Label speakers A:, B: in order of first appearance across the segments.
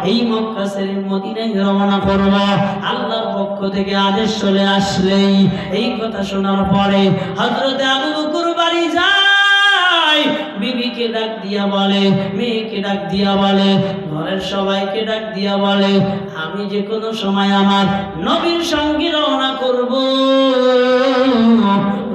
A: এই মক্কা ছেড়ে মদিনায় রওনা করব। আল্লাহর পক্ষ থেকে আদেশ চলে আসলেই এই কথা শোনার পরে হযরতে আবু বকর বাড়ি যায়। বিবিকে ডাক দিয়া বলে, মেয়েকে ডাক দিয়া বলে, ঘরের সবাইকে ডাক দিয়া বলে, আমি যে কোনো সময় আমার নবীর সঙ্গে রওনা করব,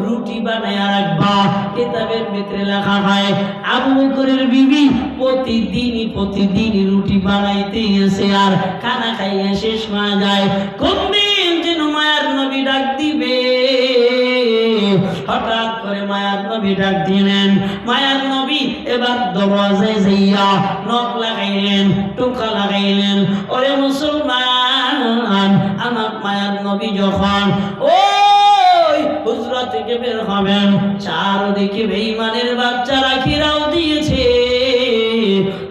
A: রুটি বানায়া রাখবা। কিতাবের ভিতরে লেখা হয় আবু বকরের বিবি প্রতিদিনই রুটি বানাইতে এসে আর খানা খাইয়া শেষ হয়ে যায়। কোন দিন যেন মায়ার নবী ডাক দিবে। হঠাৎ করে মায়ার নবী ডাক দিলেন। মায়ার নবী এবার দরওয়াজায় যাইয়া নক লাগাইলেন, টোকা লাগাইলেন। ওরে মুসলমান, আমার মায়ার নবী যখন ওই হুজরা থেকে বের হবেন, চারদিকে বেঈমানের বাচ্চারা ঘেরাও দিয়েছে।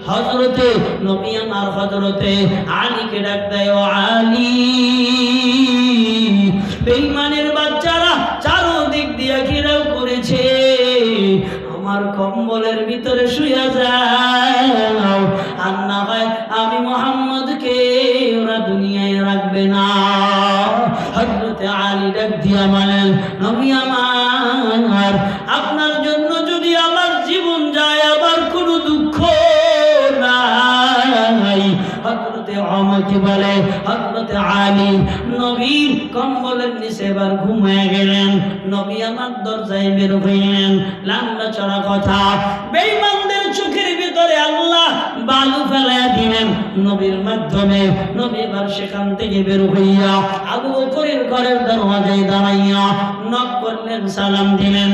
A: হযরতে নবী আমার হযরতে আলীকে ডাক দেয়, ও আলী, বেঈমানের বাচ্চারা চারদিক দিয়ে ঘেরাও করেছে, আমার কম্বলের ভিতরে শুয়ে যাও, আর না হয় আমি মুহাম্মদকে ওরা দুনিয়ায় রাখবে না। হযরতে আলী ডাক দিয়া বলেন, নবী আমার, আপনার জন্য যদি আমার জীবন যায় আবার কোনো দুঃখ নাই। হযরতে ওমরকে বলে, হযরতে আলী নবীর কম্বলের নিচে এবার ঘুমিয়ে গেলেন। নবী আমার দরজায় বের হইলেন। লাঙ্গা চড়া কথা, বেঈমানদের চোখের ভিতরে আল্লাহ বালু ফেলাইয়া দিলেন নবীর মাধ্যমে। নবী এবার সেখান থেকে বের হইয়া আবু বকরের ঘরের দরওয়াজায় দাঁড়াইয়া নক করলেন, সালাম দিলেন।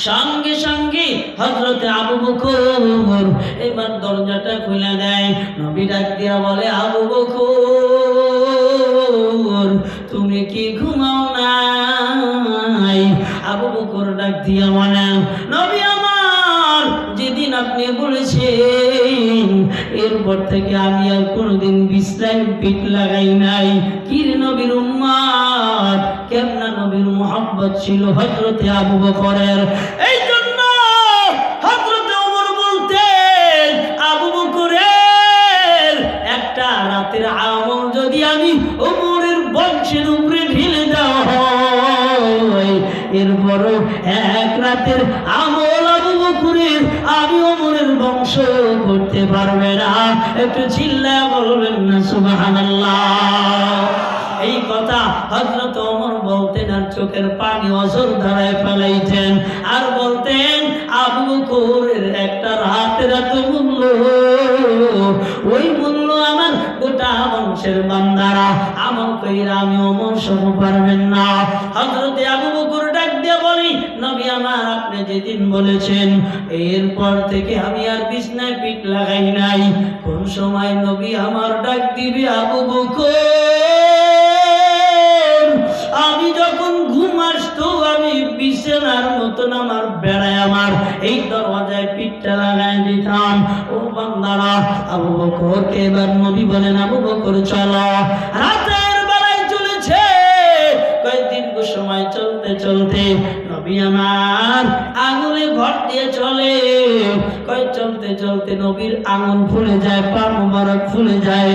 A: সঙ্গে সঙ্গে হযরতে আবু বকর এবার দরজাটা খুলে দেয়। নবী ডাক দিয়া বলে, আবু বকর, তুমি কি ঘুমাও নাই? আবু বকর ডাক দিয়া বলেন, নবী আমার, যেদিন আপনি বলেছেন এরপর থেকে আমি আর কোনোদিন বিছানায় পিঠ লাগাই নাই। কি রে নবীর উম্মত, কেমন নবীর মুহাব্বত ছিল হযরতে আবু বকরের। এই জন্য হযরতে ওমর বলতেন, আবু বকরের একটা রাতের আমল যদি আমি ওমরের বংশের উপরে ঢেলে দেওয়া হয়, এরপরও এক রাতের আমল আবু বকরের আমি ওমরের বংশ করতে পারবে না। একটু চিল্লায়া বলবেন না সুবহানাল্লাহ। এই কথা হযরত ওমর বলতেন আর চোখের পানি অঝর ধারায় ফেলাইতেন, আর বলতেন, আবু বকরের একটা রাতের এত মূল্য, ওই মূল্য আমার গোটা বংশের বান্দারা আমল কইরা আমি ওমর সহ পারবেন না। হযরতে আবু বকর ডাক দিয়ে বলি, নবী আমার, আপনি যেদিন বলেছেন এরপর থেকে আমি আর বিছানায় পিঠ লাগাই নাই। কোন সময় নবী আমার ডাক দিবে, আবু বকর, আমি যখন ঘুম আসতো আমি বিছানার মতন আমার বেড়ায় আমার এই দরওয়াজায় পিঠটা লাগাই দিতাম। ও বান্দারা, আবু বকরকে এবার নবী বলেন, আবু বকর চলো। রাতের বেলায় চলেছে, কয়েক দীর্ঘ সময় চলতে চলতে নবী আমার আঙুলে ভর দিয়ে চলে। কয়েক চলতে চলতে নবীর আঙুল ফুলে যায়, পা মোবারক ফুলে যায়।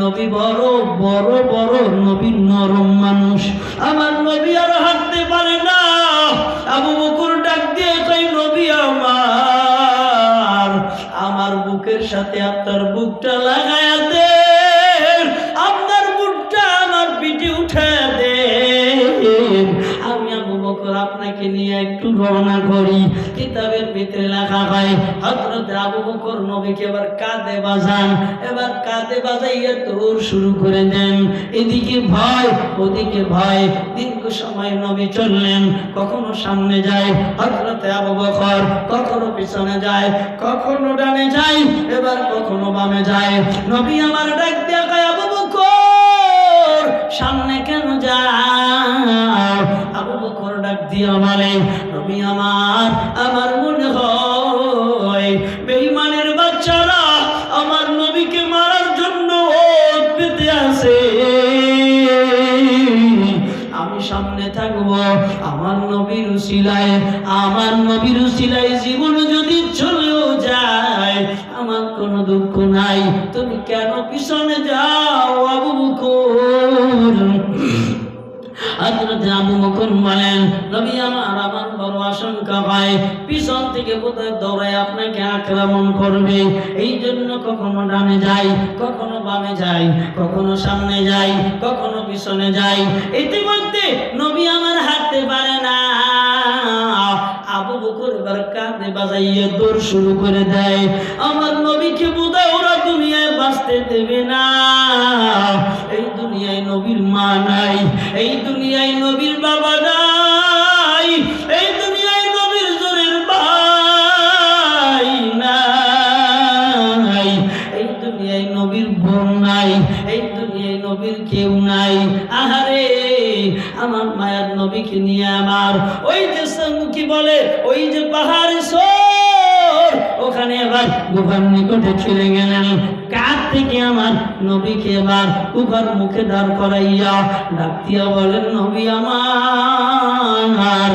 A: নবী বড় বড় বড়, নবী নরম মানুষ, আমার নবী আর হাঁটতে পারে না। আবু বকর ডাক দিয়ে কই, নবী আমার, আমার বুকের সাথে আপনার বুকটা লাগায়া দেন, আপনার বুকটা আমার পিঠে উঠে দেন, আমি আবু বকর আপনাকে নিয়ে একটু রওনা করি। কিতাবের ভিতরে লেখা হয় হযরত আবু বকর নবীকে এবার কাঁধে বাজান, এবার কাঁধে বাজাইয়া দৌড় শুরু করে দেন। এদিকে ভয় ওদিকে ভয়, দীর্ঘ সময় নবী চললেন। কখনো সামনে যায় হযরত আবু বকর, কখনো পিছনে যায়, কখনো ডানে যায়, এবার কখনো বামে যায়। নবী আমার ডাক দিয়া কয়, আবু বকর, সামনে কেন যাও? আবু বকর ডাক দিয়া বলে, নবী আমার, আমার মনে হয় বেঈমানের বাচ্চারা আমার নবীকে মারার জন্য ওত পেতে আছে, আমি সামনে থাকবো। আমার নবীর উসিলায়, আমার নবীর উসিলায় জীবন যদি চলেও যায়, আমার কোনো দুঃখ নাই, তুমি কেন পিছনে যাও আবু বকর? হযরত আবু বকর বলেন, নবী আমার বড় আশঙ্কা হয় পিছন থেকে বোধহয় দৌড়ায় আপনাকে আক্রমণ করবে, এই জন্য কখনো ডানে যাই, কখনো বামে যাই, কখনো সামনে যাই, কখনো পিছনে যাই। ইতিমধ্যে নবী আমার হাঁটতে পারে না। আবু বকর এবার কাঁধে বাজাইয়ে দৌড় শুরু করে দেয়। আমার নবীকে বোধহয় ওরা দুনিয়ায় বাঁচতে দেবে না। এই দুনিয়ায় নবীর মা নাই, এই দুনিয়ায় নবীর বাবা নাই, এই দুনিয়ায় নবীর জোরের ভাই নাই, এই দুনিয়ায় নবীর বোন নাই, এই দুনিয়ায় নবীর কেউ নাই। আহারে আমার মায়ের নবীকে নিয়ে আমার ওই যে কি বলে ওই যে পাহাড়ে সর, ওখানে এবার গুহার নিকটে চলে গেলেন। কাছ থেকে আমার নবীকে এবার গুহার মুখে দাঁড় করাইয়া ডাক দিয়া বলেন, নবী আমার,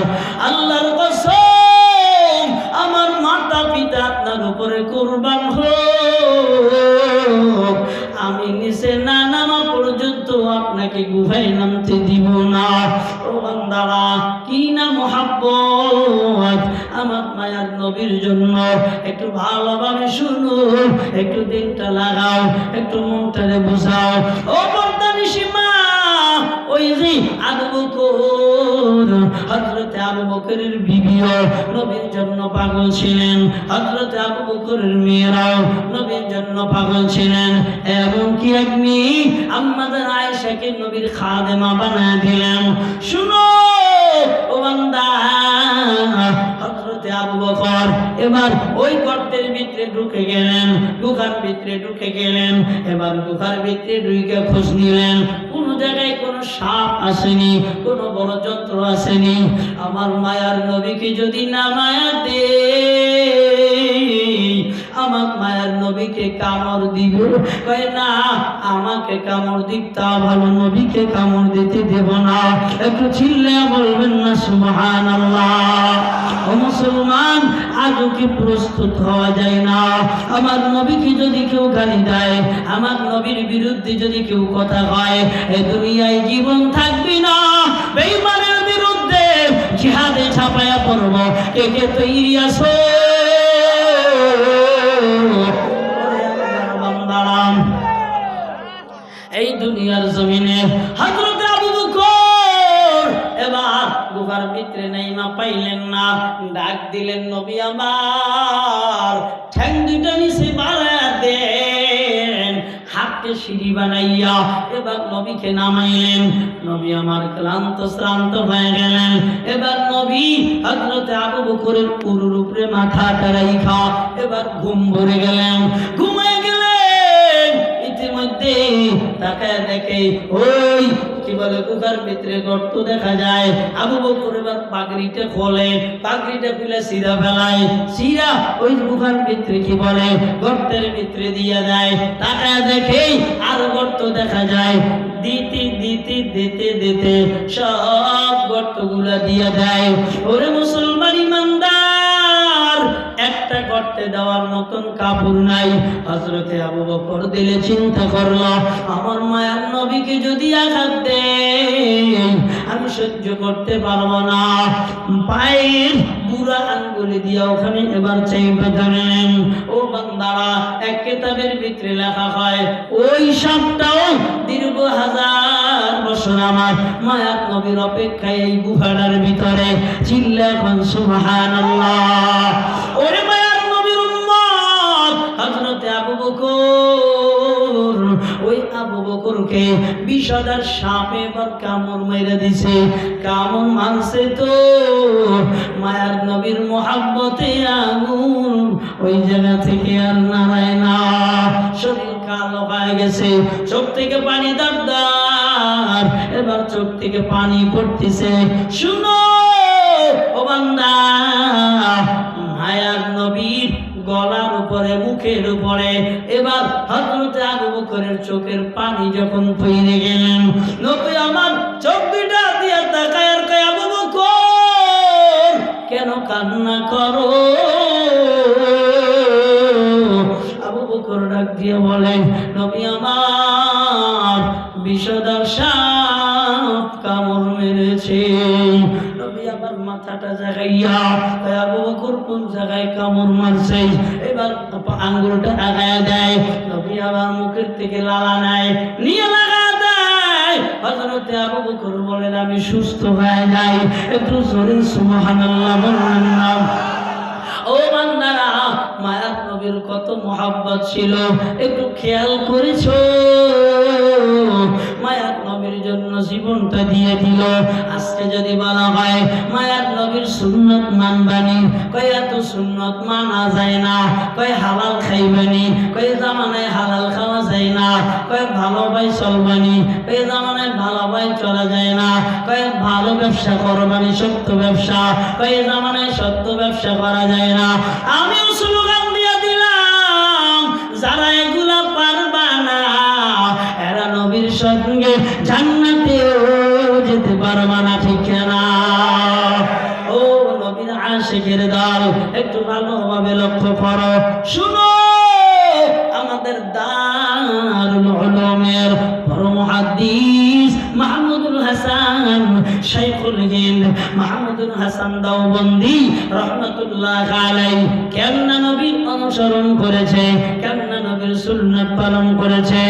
A: আল্লাহর কসম আমার মাতা পিতা আপনার উপরে কুরবান হোক, আমি নিচে না নামা পর্যন্ত আপনাকে গুহায় নামতে দিব না। ও বান্দারা, কি না মুহাব্বত আমার মায়ার নবীর জন্য। একটু ভালোভাবে শুনুন, একটু দিনটা লাগাও, একটু মনটারে বোঝাও। ও পর্দানিশী মা, ওই যে আবু বকর, হযরত আবু বকরের বিবিও নবীর জন্য পাগল ছিলেন, হযরত আবু বকরের মেয়েরাও নবীর জন্য পাগল ছিলেন। এমনকি একদিন আম্মাজান আয়েশাকে নবীর খাদেমা বানায় দিলেন। শুনো ও বান্দা, হযরত আবু বকর এবার ওই গর্তের ভিতরে ঢুকে গেলেন, গুহার ভিতরে ঢুকে গেলেন। এবার গুহার ভিতরে ঢুকে খোঁজ নিলেন, কোন জায়গায় কোনো সাপ আসেনি, কোনো বড় যন্ত্র আসেনি। আমার মায়ার নবীকে যদি না মায়া দে, আমার মায়ার নবীকে কামড় দিব। কয় না, আমাকে কামড় দিক তা ভালো, নবীকে কামড় দিতে দেব না। একটু চিল্লে বলবেন না সুবহানাল্লাহ। ও মুসলমান, আজও কি প্রস্তুত হওয়া যায় না? আমার নবীকে যদি কেউ গালি দেয়, আমার নবীর বিরুদ্ধে যদি কেউ কথা কয়, এই দুনিয়ায় জীবন থাকবে না। বেঈমানের বিরুদ্ধে জিহাদে ছাপায়া পড়ব। কে কে তৈরি আছো? এই দুনিয়ার জমিনে হযরত আবু বকর এবার গুহার ভিতরে নাইমা পাইলেন না, ডাক দিলেন, নবী আমার, ঠ্যাং দুইটা নিচে বাড়া দেন। হাতকে সিঁড়ি বানাইয়া এবার নবীকে নামাইলেন। নবী আমার ক্লান্ত শ্রান্ত হয়ে গেলেন। এবার নবী হযরত আবু বকরের পুরুর উপরে মাথাটা রাইখা এবার ঘুম ভরে গেলেন, ঘুমায় গেলেন। ইতিমধ্যে তাকায় দেখে ওই কি বলে গুহার ভিতরে গর্ত দেখা যায়। আবু বকর এবার পাগড়িটা খোলে, পাগড়িটা খুলে সিরা ফেলায়, সিরা ওই গুহার ভিতরে কি বলে গর্তের ভিতরে দিয়ে যায়। তাকায় দেখে আর গর্ত দেখা যায়। দিতে দিতে দিতে দিতে সব গর্তগুলা দিয়ে দেয়। ওরে মুসলমান ইমানদার, একটা গর্তে দেওয়ার মতন কাপড় নাই। হযরতে আবু বকর দিলে চিন্তা করলো, আমার মায়ার নবীকে যদি আঘাত দেয় আমি সহ্য করতে পারবো না। পায়ের বুড়া আঙ্গুলি দিয়া ওখানে এবার চাইবে ধরলেন। ও বান্দারা, এক কিতাবের ভিতরে লেখা হয় ওই সাপটাও দীর্ঘ 1000 বছর আমার মায়ার নবীর অপেক্ষায় এই গুহাটার ভিতরে। চিল্লা এখন সুবহানাল্লাহ। ওরে মায়ার নবীর উম্মত হযরতে আবু বকর, ওই আবু বকরকে 20,000 সাপে এবার কামড় মেরে দিছে। কামড় মানছে তো মায়ার নবীর মোহাব্বতে আগুন ওই জায়গা থেকে আর নারায় না। শরীর কালো হয়ে গেছে, চোখ থেকে পানি দাঁড়, এবার চোখ থেকে পানি পড়তেছে। শুনো ও বান্দা, মায়ার নবীর গলার উপরে মুখের উপরে এবার হযরতে আবু বকরের চোখের পানি যখন পড়ে গেলেন, নবী আমার চোখ দুইটা দিয়ে তাকায় আর কয়, আবু বকর কেন কান্না করো? দিয়ে বলে, নবী আমার বিষধর সাপ কামড় মেরেছে। নবী আবার মাথাটা জাগাইয়া, আবু বকর কোন জায়গায় কামড় মারছে, এবার আঙ্গুলটা আগায়া দেয়। নবী আবার মুখের থেকে লালা নেয়, নিয়ে লাগা দেয়। হযরতে আবু বকর বলেন, আমি সুস্থ হয়ে যাই। একটু জোরে সুবহানাল্লাহ বললেন না? ও বান্দারা, মায়ার নবীর কত মহব্বত ছিল একটু খেয়াল করেছো? মায়ার নবীর জন্য জীবনটা দিয়ে দিল। আজকে যদি বলা হয় মায়ার নবীর সুন্নত মানবানি, কয় এত সুন্নত মানা যায় না। কয় হালাল খাইবানি, কয় জামানায় হালাল খাওয়া যায় না। কয় ভালো ভাই চলবানি, কয় জামানায় ভালো ভাই চলা যায় না। কয় ভালো ব্যবসা করবানি, সত্য ব্যবসা, কয় জামানায় সত্য ব্যবসা করা যায় না। আমিও স্লোগান দিয়ে দিলাম, যারা এগুলা পারবা না এরা নবীর সঙ্গে জান্নাতেও যেতে পারবা না, ঠিক না? ও নবীর আশিকের দল, একটু ভালোভাবে লক্ষ্য করো, শুনো। আমাদের দারুল উলুমের বড় মুহাদ্দিস মাহমুদুল হাসান, শাইখুল হিন্দ মাহমুদুল হাসান দেওবন্দি রহমাতুল্লাহ আলাইহি কেমন নবীর অনুসরণ করেছে, কেমন নবীর সুন্নাত পালন করেছে।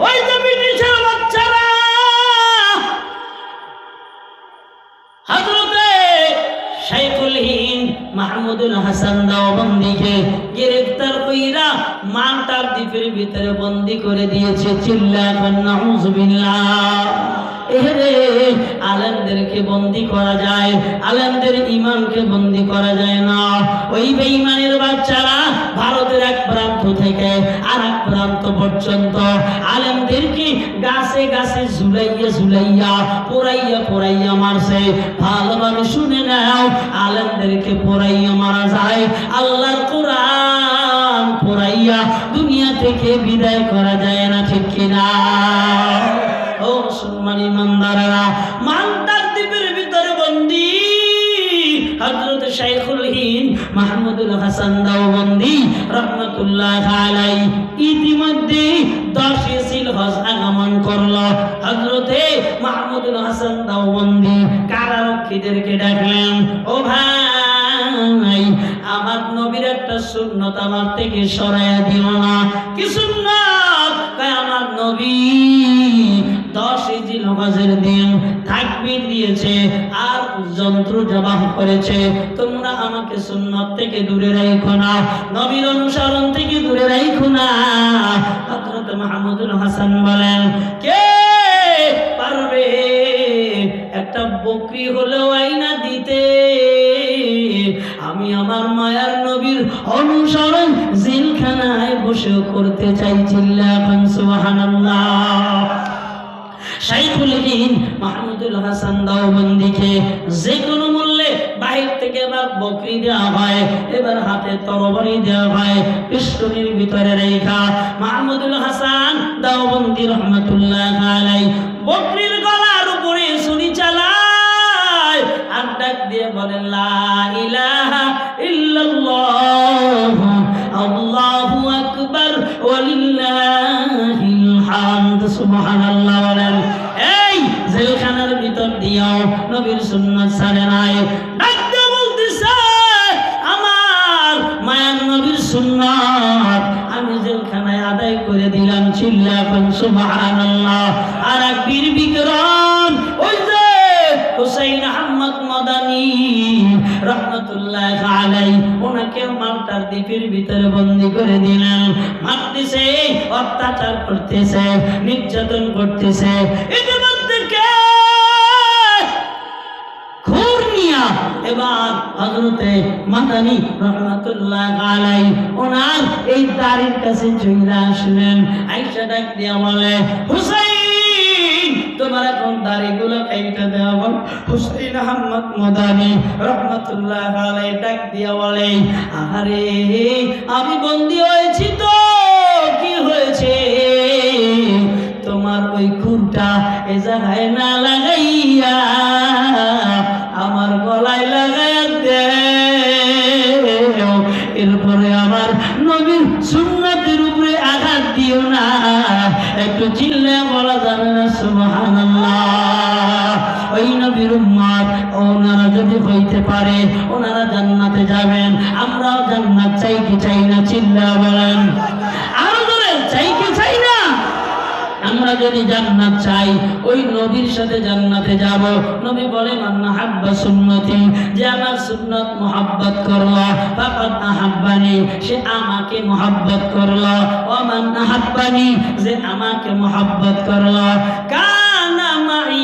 A: ওই যে ব্রিটিশের বাচ্চারা হযরতে শাইখুল হিন্দ মাহমুদুল হাসান দেওবন্দিকে গ্রেফতার কইরা মালটার দ্বীপের ভিতরে বন্দী করে দিয়েছে। চিল্লাবেন নাউযুবিল্লাহ। এরে আলেমদেরকে বন্দী করা যায়, আলেমদের ইমানকে বন্দী করা যায় না। ওই বেঈমানের বাচ্চারা ভারতের এক প্রান্ত থেকে আর এক প্রান্ত পর্যন্ত আলেমদেরকে গাছে গাছে ঝুলাইয়া ঝুলাইয়া পোড়াইয়া পোড়াইয়া মারছে। ভালোভাবে শুনে নাও, আলেমদেরকে পোড়াইয়া মারা যায়, আল্লাহর কোরআন পোড়াইয়া দুনিয়া থেকে বিদায় করা যায় না, ঠিক কিনা? ও মুসলমান ইমানদারেরা, মালটার দ্বীপের ভিতরে বন্দী হযরত শাইখুল হিন্দ মাহমুদুল হাসান দেওবন্দি রহমাতুল্লাহ আলাইহি ইতিমধ্যে 10 জিলহজ আগমন করলো। হযরতে মাহমুদুল হাসান দেওবন্দি কারারক্ষীদেরকে ডাকলেন, ও ভাই, আমার নবীর একটা সুন্নত আমার থেকে সরাইয়া দিও না। কি সুন্নত? কয় আমার নবী 10 জিলহজের দিন তাকবীর দিয়েছে আর যন্ত্র জবাহ করেছে। তোমরা আমাকে সুন্নত থেকে দূরে রাখো না, নবীর অনুসরণ থেকে দূরে রাখো না। হযরত মাহমুদুল হাসান বলেন, কে পারবে একটা বকরি হলেও আইনা দিতে? আমি আমার মায়ার নবীর অনুসরণ জেলখানায় বসে করতে চাই। চিল্লাবেন সুবহানাল্লাহ। শাইখুল হিন্দ মাহমুদুল হাসান দেওবন্দিকে যে কোনো মূল্যে বাহির থেকে এবার বকরি দেওয়া হয়, এবার হাতে তরবারি দেওয়া হয়, পিস্টনের ভিতরে রেখা মাহমুদুল হাসান দেওবন্দি রহমাতুল্লাহ আলাইহি বকরির গলার উপরে ছুরি চালায় আর ডাক দিয়ে বলেন, লা ইলাহা ইল্লাল্লাহ আল্লাহু আকবার ওয়ালিল্লাহিল হামদ। সুবহানাল্লাহ বলেন। এই জেলখানার ভিতর দিয়েও নবীর সুন্নাত ছাড়ে নাই। ডাক দিয়ে বলতেছে, আমার মায়ার নবীর সুন্নাত আমি জেলখানায় আদায় করে দিলাম। চিল্লাবেন সুবহানাল্লাহ। আর এক বীর বিক্রম, ওই যে হুসাইন আহমদ মাদানী রহমাতুল্লাহ আলাইহি, ওনাকে মালটার দ্বীপের ভিতরে বন্দী করে দিলেন। মারতেছে, অত্যাচার করতেছে, নির্যাতন করতেছে। ইতিমধ্যে কে খুর নিয়া এবার হযরতে মাদানী রহমাতুল্লাহ আলাইহি ওনার এই দাড়ির কাছে চলে আসলেন। আয়েশা ডাক দিয়া বলে, হুসাইন, তোমার এখন দাড়িগুলো কাইটা দেওয়া। হুসাইন আহমদ মাদানী রহমাতুল্লাহ আলাইহি ডাক দিয়া বলে, আরে আমি বন্দী হয়েছি তো কি হয়েছে? তোমার ওই খুরটা এ জায়গায় না লাগাইয়া আমার গলায় লাগাইয়া দে। এরপরে আমার নবীর সুন্নাতের উপরে আঘাত দিও। দিও না। একটু চিল্লে বলা যাবে না সুবহানাল্লাহ? ওই নবীর উম্মত ওনারা যদি হইতে পারে ওনারা জান্নাতে যাবেন, আমরাও জান্নাত চাই কি চাই না? চিল্লা বলেন, আরো জোরে চাই কি চাই না? আমরা যদি জান্নাত চাই ওই নবীর সাথে জান্নাতে যাব। নবী বলেন মান আহাব্বা সুন্নতি, যে আমার সুন্নাত মুহাব্বত করলো, ফাকাদ আহাব্বানি, সে আমাকে মুহাব্বত করলো। ওয়া মান আহাব্বানি, যে আমাকে মুহাব্বত করলো, কানা মাই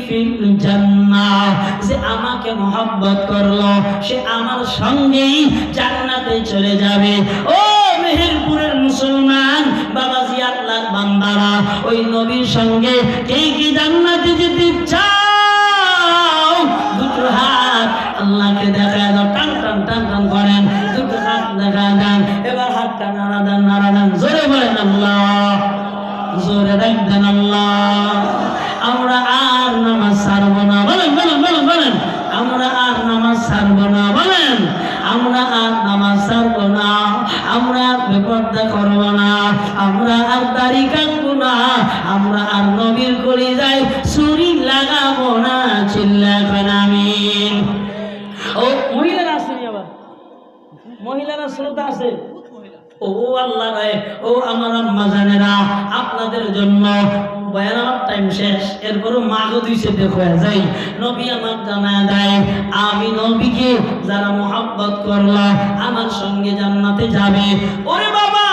A: ফিল জান্নাহ, যে আমাকে মুহাব্বত করলো সে আমার সঙ্গেই জান্নাতে চলে যাবে। ও মেহেরপুরের মুসলমান বাবাজি, আল্লাহর বান্দারা, ওই নবীর সঙ্গে কে কি জান্নাতে যেতে চাও? দুটো হাত আল্লাহকে দেখা দাও, টান টান টান টান করেন, দুটো হাত দেখা দেন। এবার হাতটা নাড়া দেন, নাড়া দেন, জোরে বলেন আল্লাহ, জোরে রাখবেন আল্লাহ। আমরা আর নামাজ ছাড়বো না, বলেন বলেন বলেন বলেন, আমরা আর নামাজ ছাড়বো না, বলেন আমরা আর নামাজ ছাড়বো না, আমরা আর বেপরদা করবো না, আমরা আর দাড়ি কাটবো না, আমরা আর নবীর কলিজায় ছুরি লাগাবো না। চিল্লাবেন আমিন। ও মহিলারা আছে, আবার মহিলারা শ্রোতা আছে। ও আল্লাহ রে, ও আমার আম্মা জানেরা, আপনাদের জন্য বয়ানের টাইম শেষ, এরপরও মাগো দুইছে দেখো যাই। নবী আমার জানায় দেয়, আমি নবীকে যারা মুহাব্বত করলো আমার সঙ্গে জান্নাতে যাবে। ওরে বাবা,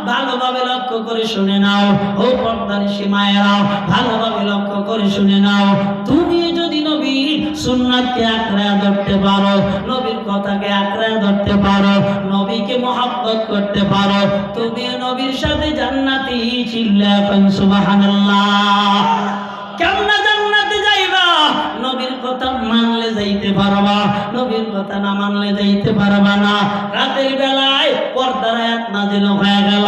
A: ভালোভাবে লক্ষ্য করে শুনে নাও, ও পর্দানিশী মায়েরা, ভালোভাবে লক্ষ্য করে শুনে নাও। তুমি যদি নবীর সুন্নাতকে আঁকড়ে ধরতে পারো, নবীর কথাকে আঁকড়ে ধরতে পারো, নবীকে মুহাব্বত করতে পারো, তুমি নবীর সাথে জান্নাতি। চিল্লাবেন সুবহানাল্লাহ। কেমন জান্নাতে যাইবা? নবীর কথা মানলে যাইতে পারবা, নবীর কথা না মানলে যাইতে পারবা না। রাতের বেলায় পর্দার আয়াত নাযিল হয়ে গেল,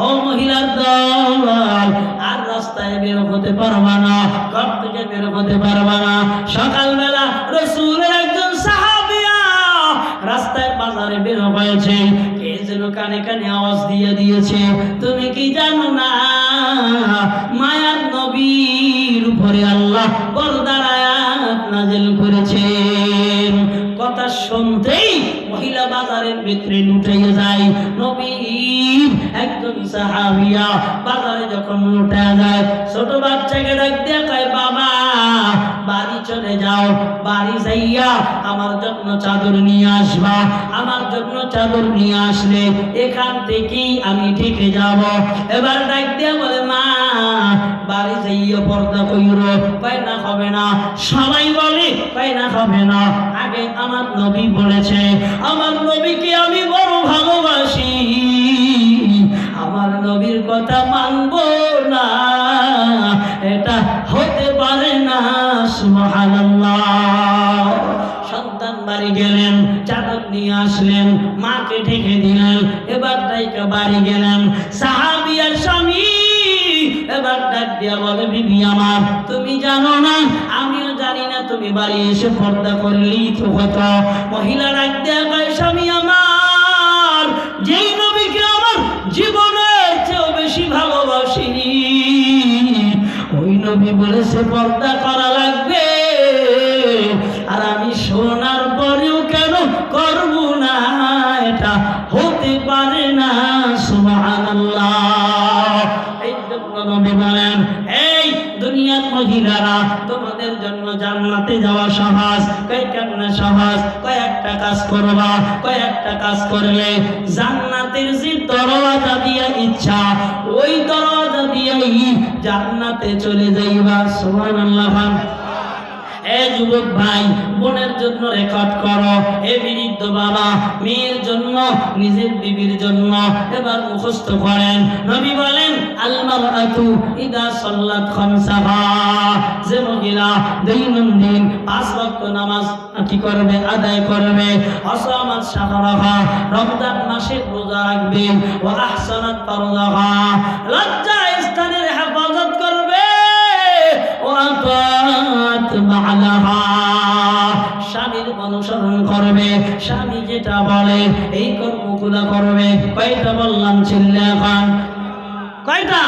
A: ও মহিলার দল, আর রাস্তায় বের হতে পারবা না, ঘর থেকে বের হতে পারবা না। সকালবেলা রাসূলের একজন সাহাবিয়া রাস্তায় বাজারে বের হয়েছে, কে যেন কানে কানে আওয়াজ দিয়ে দিয়েছে, তুমি কি জানো না মায়ার নবীর উপরে আল্লাহ পর্দার আয়াত নাযিল করেছেন? কথা শুনতেই মহিলা বাজারের ভিতরে লুটিয়ে যায়। নবীর একজন সাহাবিয়া বাজারে যখন লুটে যায়, ছোট বাচ্চাকে ডাক দিয়ে কয়, বাবা বাড়ি চলে যাও, বাড়ি যাইয়া আমার জন্য চাদর নিয়ে আসবা, আমার জন্য চাদর নিয়ে আসলে এখান থেকেই আমি ঠিক যাব। এবার ডাক দিয়ে বলে, মা বাড়ি যাইয়া পর্দা কইরো। কয় না হবে না। সবাই বলে কয় না হবে না। আগে আমার নবী বলেছে, আমার নবীকে আমি বড় ভালোবাসি, আমার নবীর কথা মানবো না, এটা হতে পারে না। সুবহানাল্লাহ। সন্তান বাড়ি গেলেন, চাদর নিয়ে আসলেন, মাকে ঢেকে দিলেন, এবার তাইকে বাড়ি গেলেন। সাহাবিয়ার স্বামী এবার ডাক দিয়া বলে, বিবি আমার, তুমি জানো না, আমিও জানি না, তুমি বাড়ি এসে পর্দা করলেই তো হতো। মহিলা ডাক দিয়া কয়, স্বামী আমার, যেই নবীকে আমার জীবনের চেয়েও বেশি ভালোবাসি, ওই নবী বলেছে পর্দা করা লাগবে, আর আমি শোনার পরেও কেন করব না? এটা হতে পারে না। সুবহানাল্লাহ। এই জন্য নবী বলেন, এই দুনিয়ার মহিলারা, তোমাদের জন্য জান্নাতে যাওয়া সহজ। কয় কেমনে সহজ? কয়েকটা কাজ করবা, কয়েকটা কাজ করলে জান্নাতের যে দরওয়াজা দিয়ে ইচ্ছা, ওই দরওয়াজা দিয়েই জান্নাতে চলে যাইবা। সুবহানাল্লাহ। এ যুবক ভাই, বোনের জন্য রেকর্ড করো, এ বৃদ্ধ বাবা, মেয়ের জন্য, নিজের বিবির জন্য এবার মুখস্থ করেন। নবী বলেন, আল মারআতু ইদা সাল্লাত খামসাহা, যে মহিলা দৈনন্দিন 5 ওয়াক্ত নামাজ কি করবে? আদায় করবে। আসামাত শাহরাহা, রমজান মাসের রোজা রাখবে। ওয়া আহসানাত ফারজাহা, লজ্জা স্থানের হেফাজত করবে। ওয়া আতাত বা'লাহা, স্বামীর অনুসরণ করবে, স্বামী যেটা বলে এই কর্মগুলো করবে। কয়টা বললাম? চিল্লা খান। কয়টা?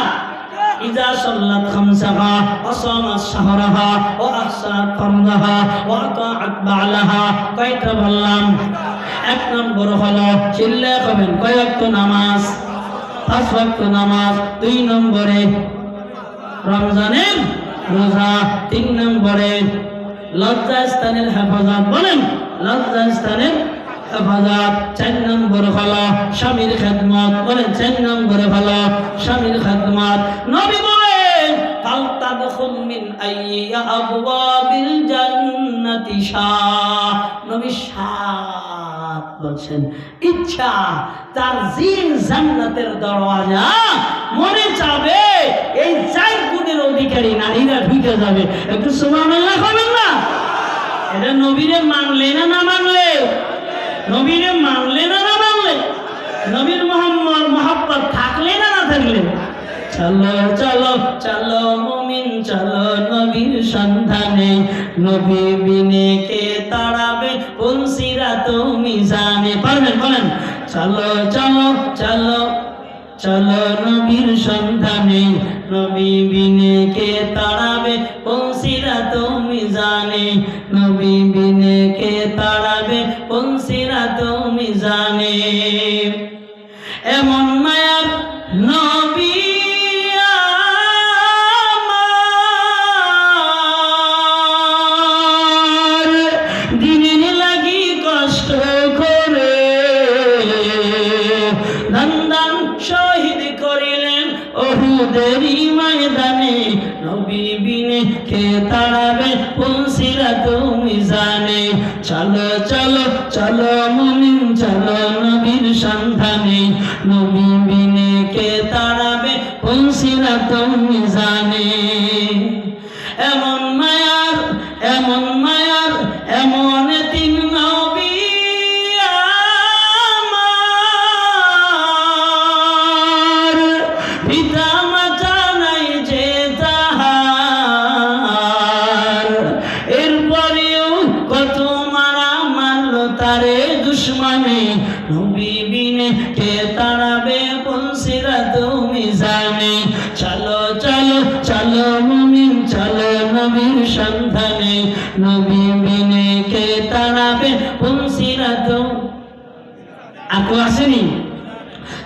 A: ইযা সাল্লাত খামসাহা ওয়া সামাত শাহরাহা ওয়া আহসানাত ফারদাহা ওয়া আতাআত বা'লাহা। কয়টা বললাম? এক নম্বর হলো চিল্লায়ে কবেন কয় ওয়াক্ত নামাজ? 5 ওয়াক্ত নামাজ। 2 নম্বরে রমজানের রোজা। 3 নম্বরে লজ্জাস্থানের হেফাজত। বলেন লজ্জাস্থানের হেফাজত। 4 নম্বর হলো স্বামীর খেদমত। বলেন 4 নম্বর হলো স্বামীর খেদমত। নবী বলেন ফালতাদখুল মিন আইয়্যা আবওয়াবিল জান্নাতি শাহ। নবী শাহ বলছেন ইচ্ছা তার জিন জান্নাতের দরওয়াজা মনে চাবে এই 4 গুণের অধিকারী নারীরা ঢুকে যাবে। একটু সুবহানাল্লাহ বলেন না। এটা নবীরে মানলে না না মানলে? নবীরে মানলে না না মানলে? নবীর মোহাম্মদ মহব্বত থাকলে না না থাকলে? চলো চলো চলো মুমিন চলো নবীর সন্ধানে, নবী বিনে কে তাড়াবে কোন সিরাত মিজানে। পারবেন? বলেন চলো চলো চলো চলো নবীর সন্ধানে, নবী বিনে কে তাড়াবে কোন সিরাত মিজানে, নবী বিনে কে তাড়াবে কোন সিরাত মিজানে। এমন মায়ার নবী আমার, দিনের লাগি কষ্ট করে দান শহীদ করিলেন উহুদের ময়দানে, নবী বিনে কে তাড়াবে কোন সিরাত মিজানে। চলো চলো চলো মুমিন চলো নবীর সন্ধানে, নবী বিনে কে তাড়াবে কোন সিরাত মিজানে। এমন মায়ার এমন মায়ার এমন তিন নবী আমার, পিতা মাতা নাই যে তাহার, এরপরেও কত মারা মারলো তারে দুশ্মনে, নবী বিনে কে তাড়াবে কোন সিরাত মিজানে। চলো চলো চলো মুমিন চলো নবীর সন্ধানে, নবী বিনে কে তাড়াবে কোন সিরাত। আর কেউ আসেনি?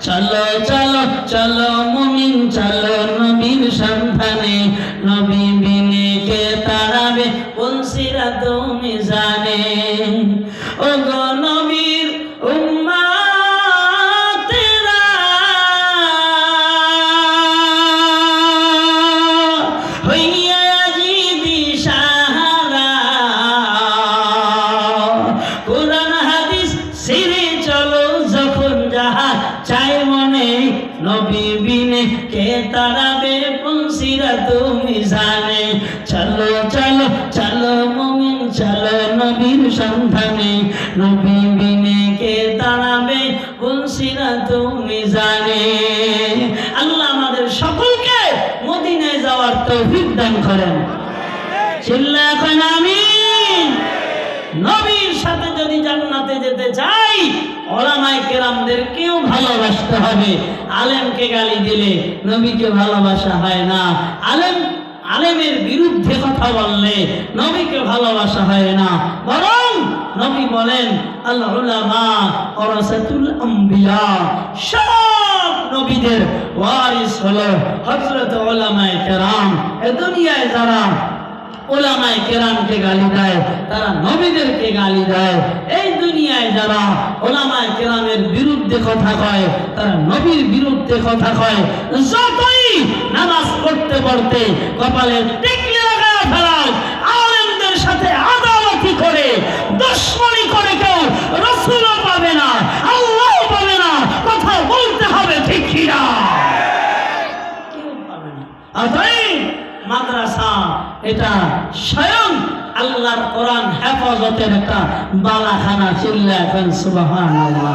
A: চলো চলো চলো মুমিন চলো নবীর সন্ধানে, নবী বিনে কে তাড়াবে কোন সিরাত মিজানে। ও গো নবীর উম্মতেরা হইয়া জিদি সাহারা, কোরআন হাদিস ছেড়ে চলো যখন যাহা চাই মনে, নবী বিনে কে তাড়াবে কোন সিরাত মিজানে। চলো চলো চলো মুমিন চলো নবীর সন্ধানে, নবী বিনে কে তাড়াবে কোন সিরাত মিজানে। আল্লাহ আমাদের সকলকে মদিনায় যাওয়ার তৌফিক দান করেন। চিল্লায়া করেন আমিন। নবীর সাথে যদি জান্নাতে যেতে চাই উলামায়ে কেরামদেরকেও ভালোবাসতে হবে। আলেমকে গালি দিলে নবীকে ভালোবাসা হয় না, আলেমের বিরুদ্ধে কথা বললে নবীকে ভালোবাসা হয় না। বরং নবী বলেন আল উলামা ওয়ারাসাতুল আম্বিয়া, সব নবীদের ওয়ারিস হলো হযরত উলামায়ে কেরাম। এই দুনিয়ায় যারা উলামায়ে কেরামকে গালি দেয় তারা নবীদেরকে গালি দেয়। এই দুনিয়ায় যারা উলামায়ে কেরামের বিরুদ্ধে কথা কয় তারা নবীর বিরুদ্ধে কথা কয়। যতই নামাজ পড়তে পড়তে কপালে টিকলি লাগায় ফেলাও, আলেমদের সাথে আদালতি করে দুশমনি করে কেউ রাসূলও পাবে না, আল্লাহও পাবে না। কথা বলতে হবে ঠিক কি না? কেউ পাবে না। অতএব মাদ্রাসা এটা স্বয়ং আল্লাহর কোরআন হেফাজতের একটা বালাখানা। চিল্লায়া বলেন সুবহানাল্লাহ।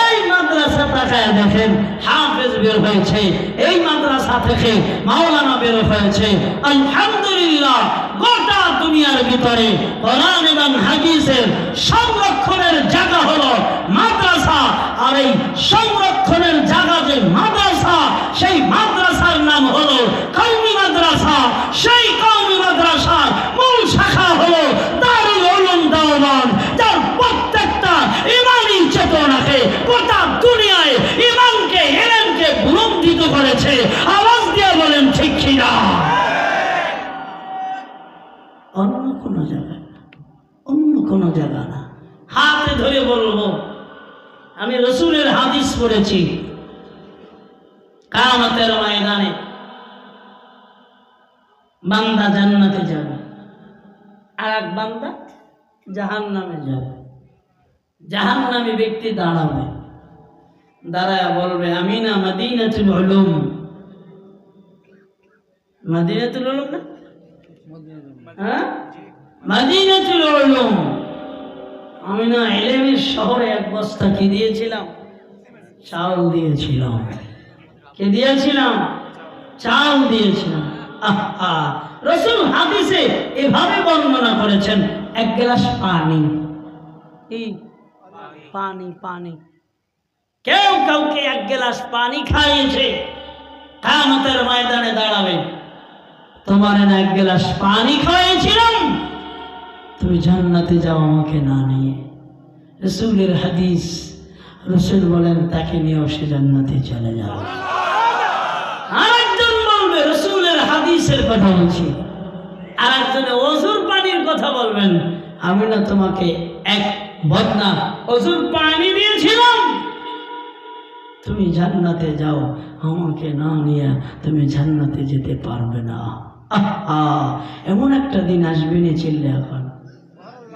A: এই মাদ্রাসা তাকায় দেখেন হাফেজ বের হয়েছে, এই মাদ্রাসা থেকে মাওলানা বের হয়েছে। আলহামদুলিল্লাহ, গোটা দুনিয়ার ভিতরে কোরআন এবং হাদিসের সংরক্ষণের জায়গা হলো মাদ্রাসা। আর এই সংরক্ষণের জায়গা যে মাদ্রাসা, সেই মাদ্রাসা আছে, আওয়াজ দিয়ে বলেন ঠিক কিনা। অন্য কোনো জায়গা না, অন্য কোনো জায়গা না। হাতে ধরে বলবো, আমি রসুলের হাদিস পড়েছি, কিয়ামতের ময়দানে বান্দা জান্নাতে যাবে, আর এক বান্দা জাহান্নামে যাবে। জাহান্নামী ব্যক্তি দাঁড়াবে, দাঁড়ায় বলবে আমি না মদিনাতুল উলুম। মদিনাতুল উলুম না, হ্যাঁ মদিনাতুল উলুম। আমি না ইলমের শহরে এক বস্তা কি দিয়েছিলাম, চাউল দিয়েছিলাম। কে দিয়েছিলাম? চাল দিয়েছিলাম। আহা, রাসূল হাদিসে এভাবে বর্ণনা করেছেন, এক গ্লাস পানি, এই পানি পানি, কেউ কাউকে এক গ্লাস পানি খাইয়েছে, কিয়ামতের ময়দানে দাঁড়াবে, তোমার না এক গ্লাস পানি খাইয়েছিলাম, তুমি জান্নাতে যাও আমাকে না নিয়ে। রাসূলের হাদিস, রাসূল বলেন তাকে নিয়ে সে জান্নাতে চলে যাবে। আরেকজন বলবে রাসূলের হাদিসের কথা বলছি, আরেকজনে ওযুর পানির কথা বলবেন, আমি না তোমাকে এক বদনা ওযুর পানি দিয়েছিলাম, তুমি জান্নাতে যাও, আমাকে না নিয়ে তুমি জান্নাতে যেতে পারবে না। আহা, এমন একটা দিন আসবে না, চিল্লে এখন,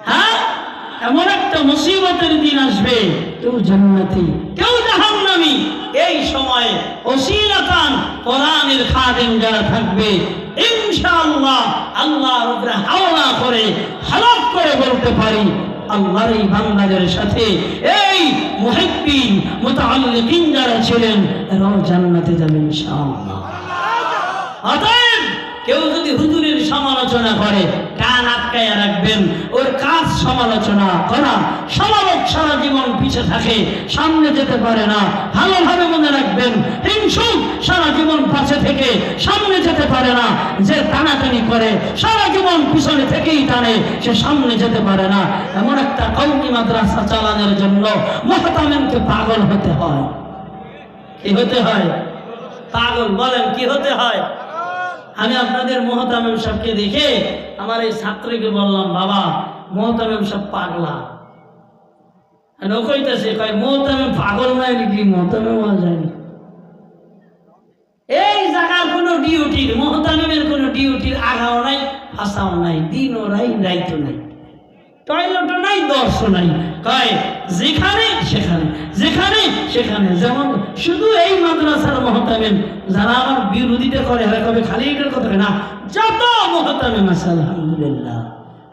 A: হ্যাঁ এমন একটা মুসিবতের দিন আসবে, কেউ জান্নাতি কেউ জাহান্নামী। এই সময়ে ওসিলাতান কোরআনের খাদেম যারা থাকবে, ইনশাআল্লাহ আল্লাহর উপরে হাওলা করে হলফ করে বলতে পারি, আল্লাহর এই বান্দাদের সাথে এই মুহিব্বিন মুতাআল্লিকিন যারা ছিলেন এরাও জান্নাতে যাবে ইনশাআল্লাহ। অতএব কেউ যদি হুজুরের সমালোচনা করে, কান আটকায়া রাখবেন, ওর কাজ সমালোচনা করা। সমালোচক সারা জীবন পিছে থাকে, সামনে যেতে পারে না। ভালোভাবে মনে রাখবেন, হিংসুক সারা জীবন পাশে থেকে সামনে যেতে পারে না। যে টানাটানি করে সারা জীবন পিছনে থেকেই টানে, সে সামনে যেতে পারে না। এমন একটা কওমি মাদ্রাসা চালানোর জন্য মুহতামিমকে পাগল হতে হয়। কি হতে হয়? পাগল। বলেন কি হতে হয়? আমি আপনাদের মুহতামিম সাহেবকে দেখে আমার এই ছাত্রকে বললাম, বাবা মুহতামিম সাহেব পাগলা। ও কইতেছে, কয় মুহতামিম পাগল নাই নাকি? মুহতামিম হওয়া যায়নি। এই জায়গার কোনো ডিউটির, মুহতামিমের কোনো ডিউটির আগাও নাই, ফাঁসাও নাই, দিনও নাই, রাইতও নাই, টয়লেটও নাই, দর্শও নাই। কয় যেখানে সেখানে, যেখানে সেখানে। যেমন শুধু এই মাদ্রাসার মুহতামিম যারা আমার বিরোধিতা করে, হ্যাঁ কবে খালি এটার কথা না, যত মুহতামিম আছে আলহামদুলিল্লাহ,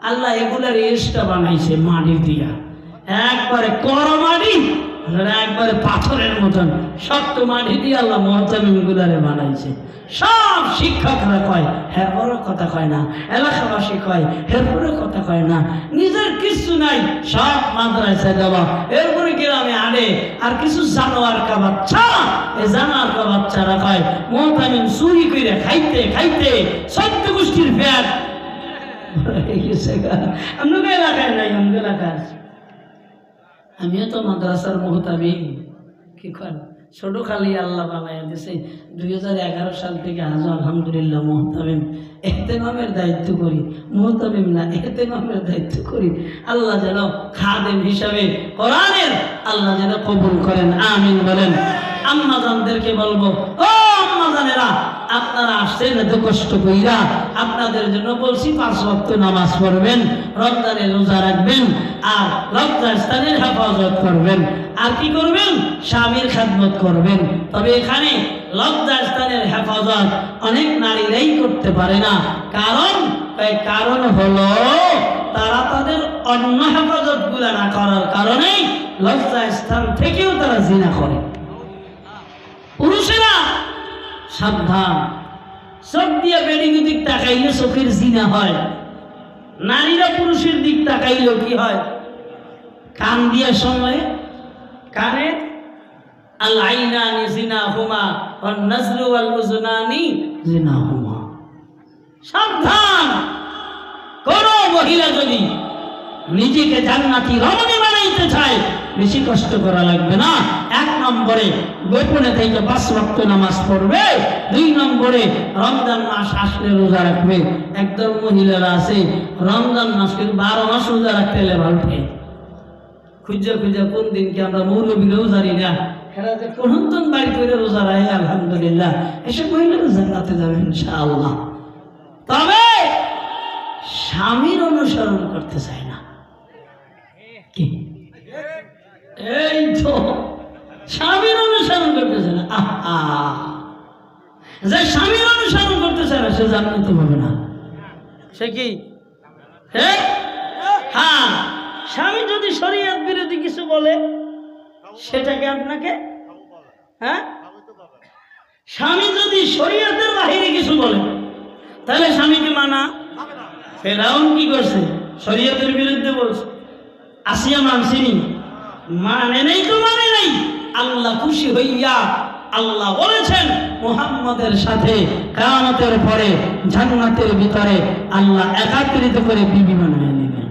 A: আল্লাহ এগুলার এসটা বানাইছে মাটি দিয়া, একবারে কড়া মাটি, একবারে পাথরের মতন শক্ত মাটি দিয়ে আল্লাহ মুহতামিম গুলারে বানাইছে। সব শিক্ষকরা কয় হ্যাঁ বড় কথা কয় না, এলাকাবাসী কয় হ্যাঁ বড় কথা কয় না, নিজের কিছু নাই, সব মাদ্রাসায় দেওয়া। এরপরে গ্রামে আনে আর কিছু জানোয়ার কা বাচ্চা, এই জানোয়ার কা বাচ্চারা কয় মুহতামিম চুরি করে খাইতে খাইতে 14 গোষ্ঠীর পেট ভরে গেছে। আপনাদের এলাকায় নাই, আমাদের এলাকায় আছে। আমিও তো মাদ্রাসার মুহতামিম। কি করেন? ছোট খালি আল্লাহ বানায় দিয়েছে। 2011 সাল থেকে আজ আলহামদুলিল্লাহ মুহতামিম, ইহতেমামের দায়িত্ব করি। মুহতামিম না, ইহতেমামের দায়িত্ব করি। আল্লাহ যেন খাদেম হিসাবে কোরআনের আল্লাহ যেন কবুল করেন, আমিন বলেন। আম্মাজানদেরকে বলবো, ও আম্মাজানেরা, আপনারা আসছেন এত কষ্ট কইরা, আপনাদের জন্য বলছি 5 ওয়াক্ত নামাজ পড়বেন, রমজানে রোজা রাখবেন, আর লজ্জাস্থানের হেফাজত করবেন। আর কি করবেন? স্বামীর খেদমত করবেন। তবে এখানে লজ্জাস্থানের হেফাজত অনেক নারীরাই করতে পারে না। কারণ হলো তারা তাদের অন্য হেফাজত গুলা না করার কারণে লজ্জাস্থান থেকেও তারা জিনা করে। পুরুষেরা সাবধান, চোখ দিয়ে বেডিং দিক তাকাইলে চোখের জিনা হয়। নারীরা পুরুষের দিক তাকাইলেও কি হয়? কান দিয়ে সময়ে কানে আল আইনানি জিনাহুমা ওয়ান নাজরু ওয়াল উযুনানি জিনাহুমা। সাবধান, কোন মহিলা যদি নিজেকে জান্নাতি রমণী বানাইতে চায়, বেশি কষ্ট করা লাগবে না। 1 নম্বরে গোপনে থেকে 5 ওয়াক্ত নামাজ পড়বে। 2 নম্বরে রমজান মাস আসলে রোজা রাখবে। একদম মহিলারা আছে রমজান মাসকে 12 মাস রোজা রাখতে লেভাল উঠে খুঁজে খুঁজে কোন দিনকে আমরা মৌলবীরাও জানি না, এরা যে কোন বাড়ি করে রোজা রাখে আলহামদুলিল্লাহ, এসব মহিলারা জান্নাতে যাবে ইনশাআল্লাহ। তবে স্বামীর অনুসরণ করতে চায় না। কি এই তো স্বামীর অনুসরণ করতেছে না। যে স্বামীর অনুসরণ করতেছে না সে জান্নাতে পাবে না। সে কি হ্যাঁ, স্বামী যদি শরীয়ত বিরোধী কিছু বলে সেটাকে আপনাকে হ্যাঁ, স্বামী যদি শরীয়তের বাহিরে কিছু বলে তাহলে স্বামীকে মানা। ফেরাউন কি করছে? শরীয়তের বিরুদ্ধে বলছে, আসিয়া মানসিনি, মানে নেই তো মানে নেই। আল্লাহ খুশি হইয়া আল্লাহ বলেছেন মুহাম্মদের সাথে কিয়ামতের পরে জান্নাতের ভিতরে আল্লাহ একত্রিত করে বিবি বানিয়ে নেবেন।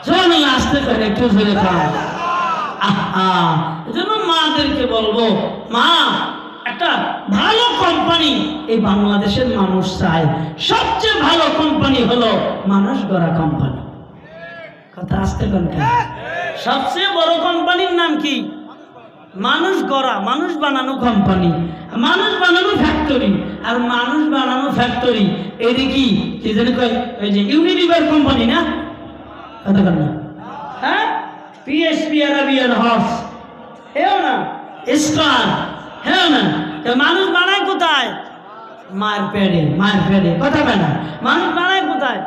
A: সুবহানাল্লাহ, আসতে করে একটু জোরে খান। এজন্য মাদেরকে বলবো, মা একটা ভালো কোম্পানি এই বাংলাদেশের মানুষ চায়। সবচেয়ে ভালো কোম্পানি হলো মানুষ গড়া কোম্পানি। কথা আসতে কোন? সবচেয়ে বড় কোম্পানির নাম কি? মানুষ গড়া, মানুষ বানানো কোম্পানি, মানুষ বানানো ফ্যাক্টরি। আর মানুষ বানানো ফ্যাক্টরি এটা কি জানি কয়, ওই যে ইউনিলিভার কোম্পানি না? কথা বল না। হ্যাঁ, পিএসপি আরাবিয়ান হর্স হেও না, স্টার হেও না। মানুষ বানায় কোথায়? মার পেড়ে, মার পেড়ে। কথা বল না, মানুষ বানায় কোথায়?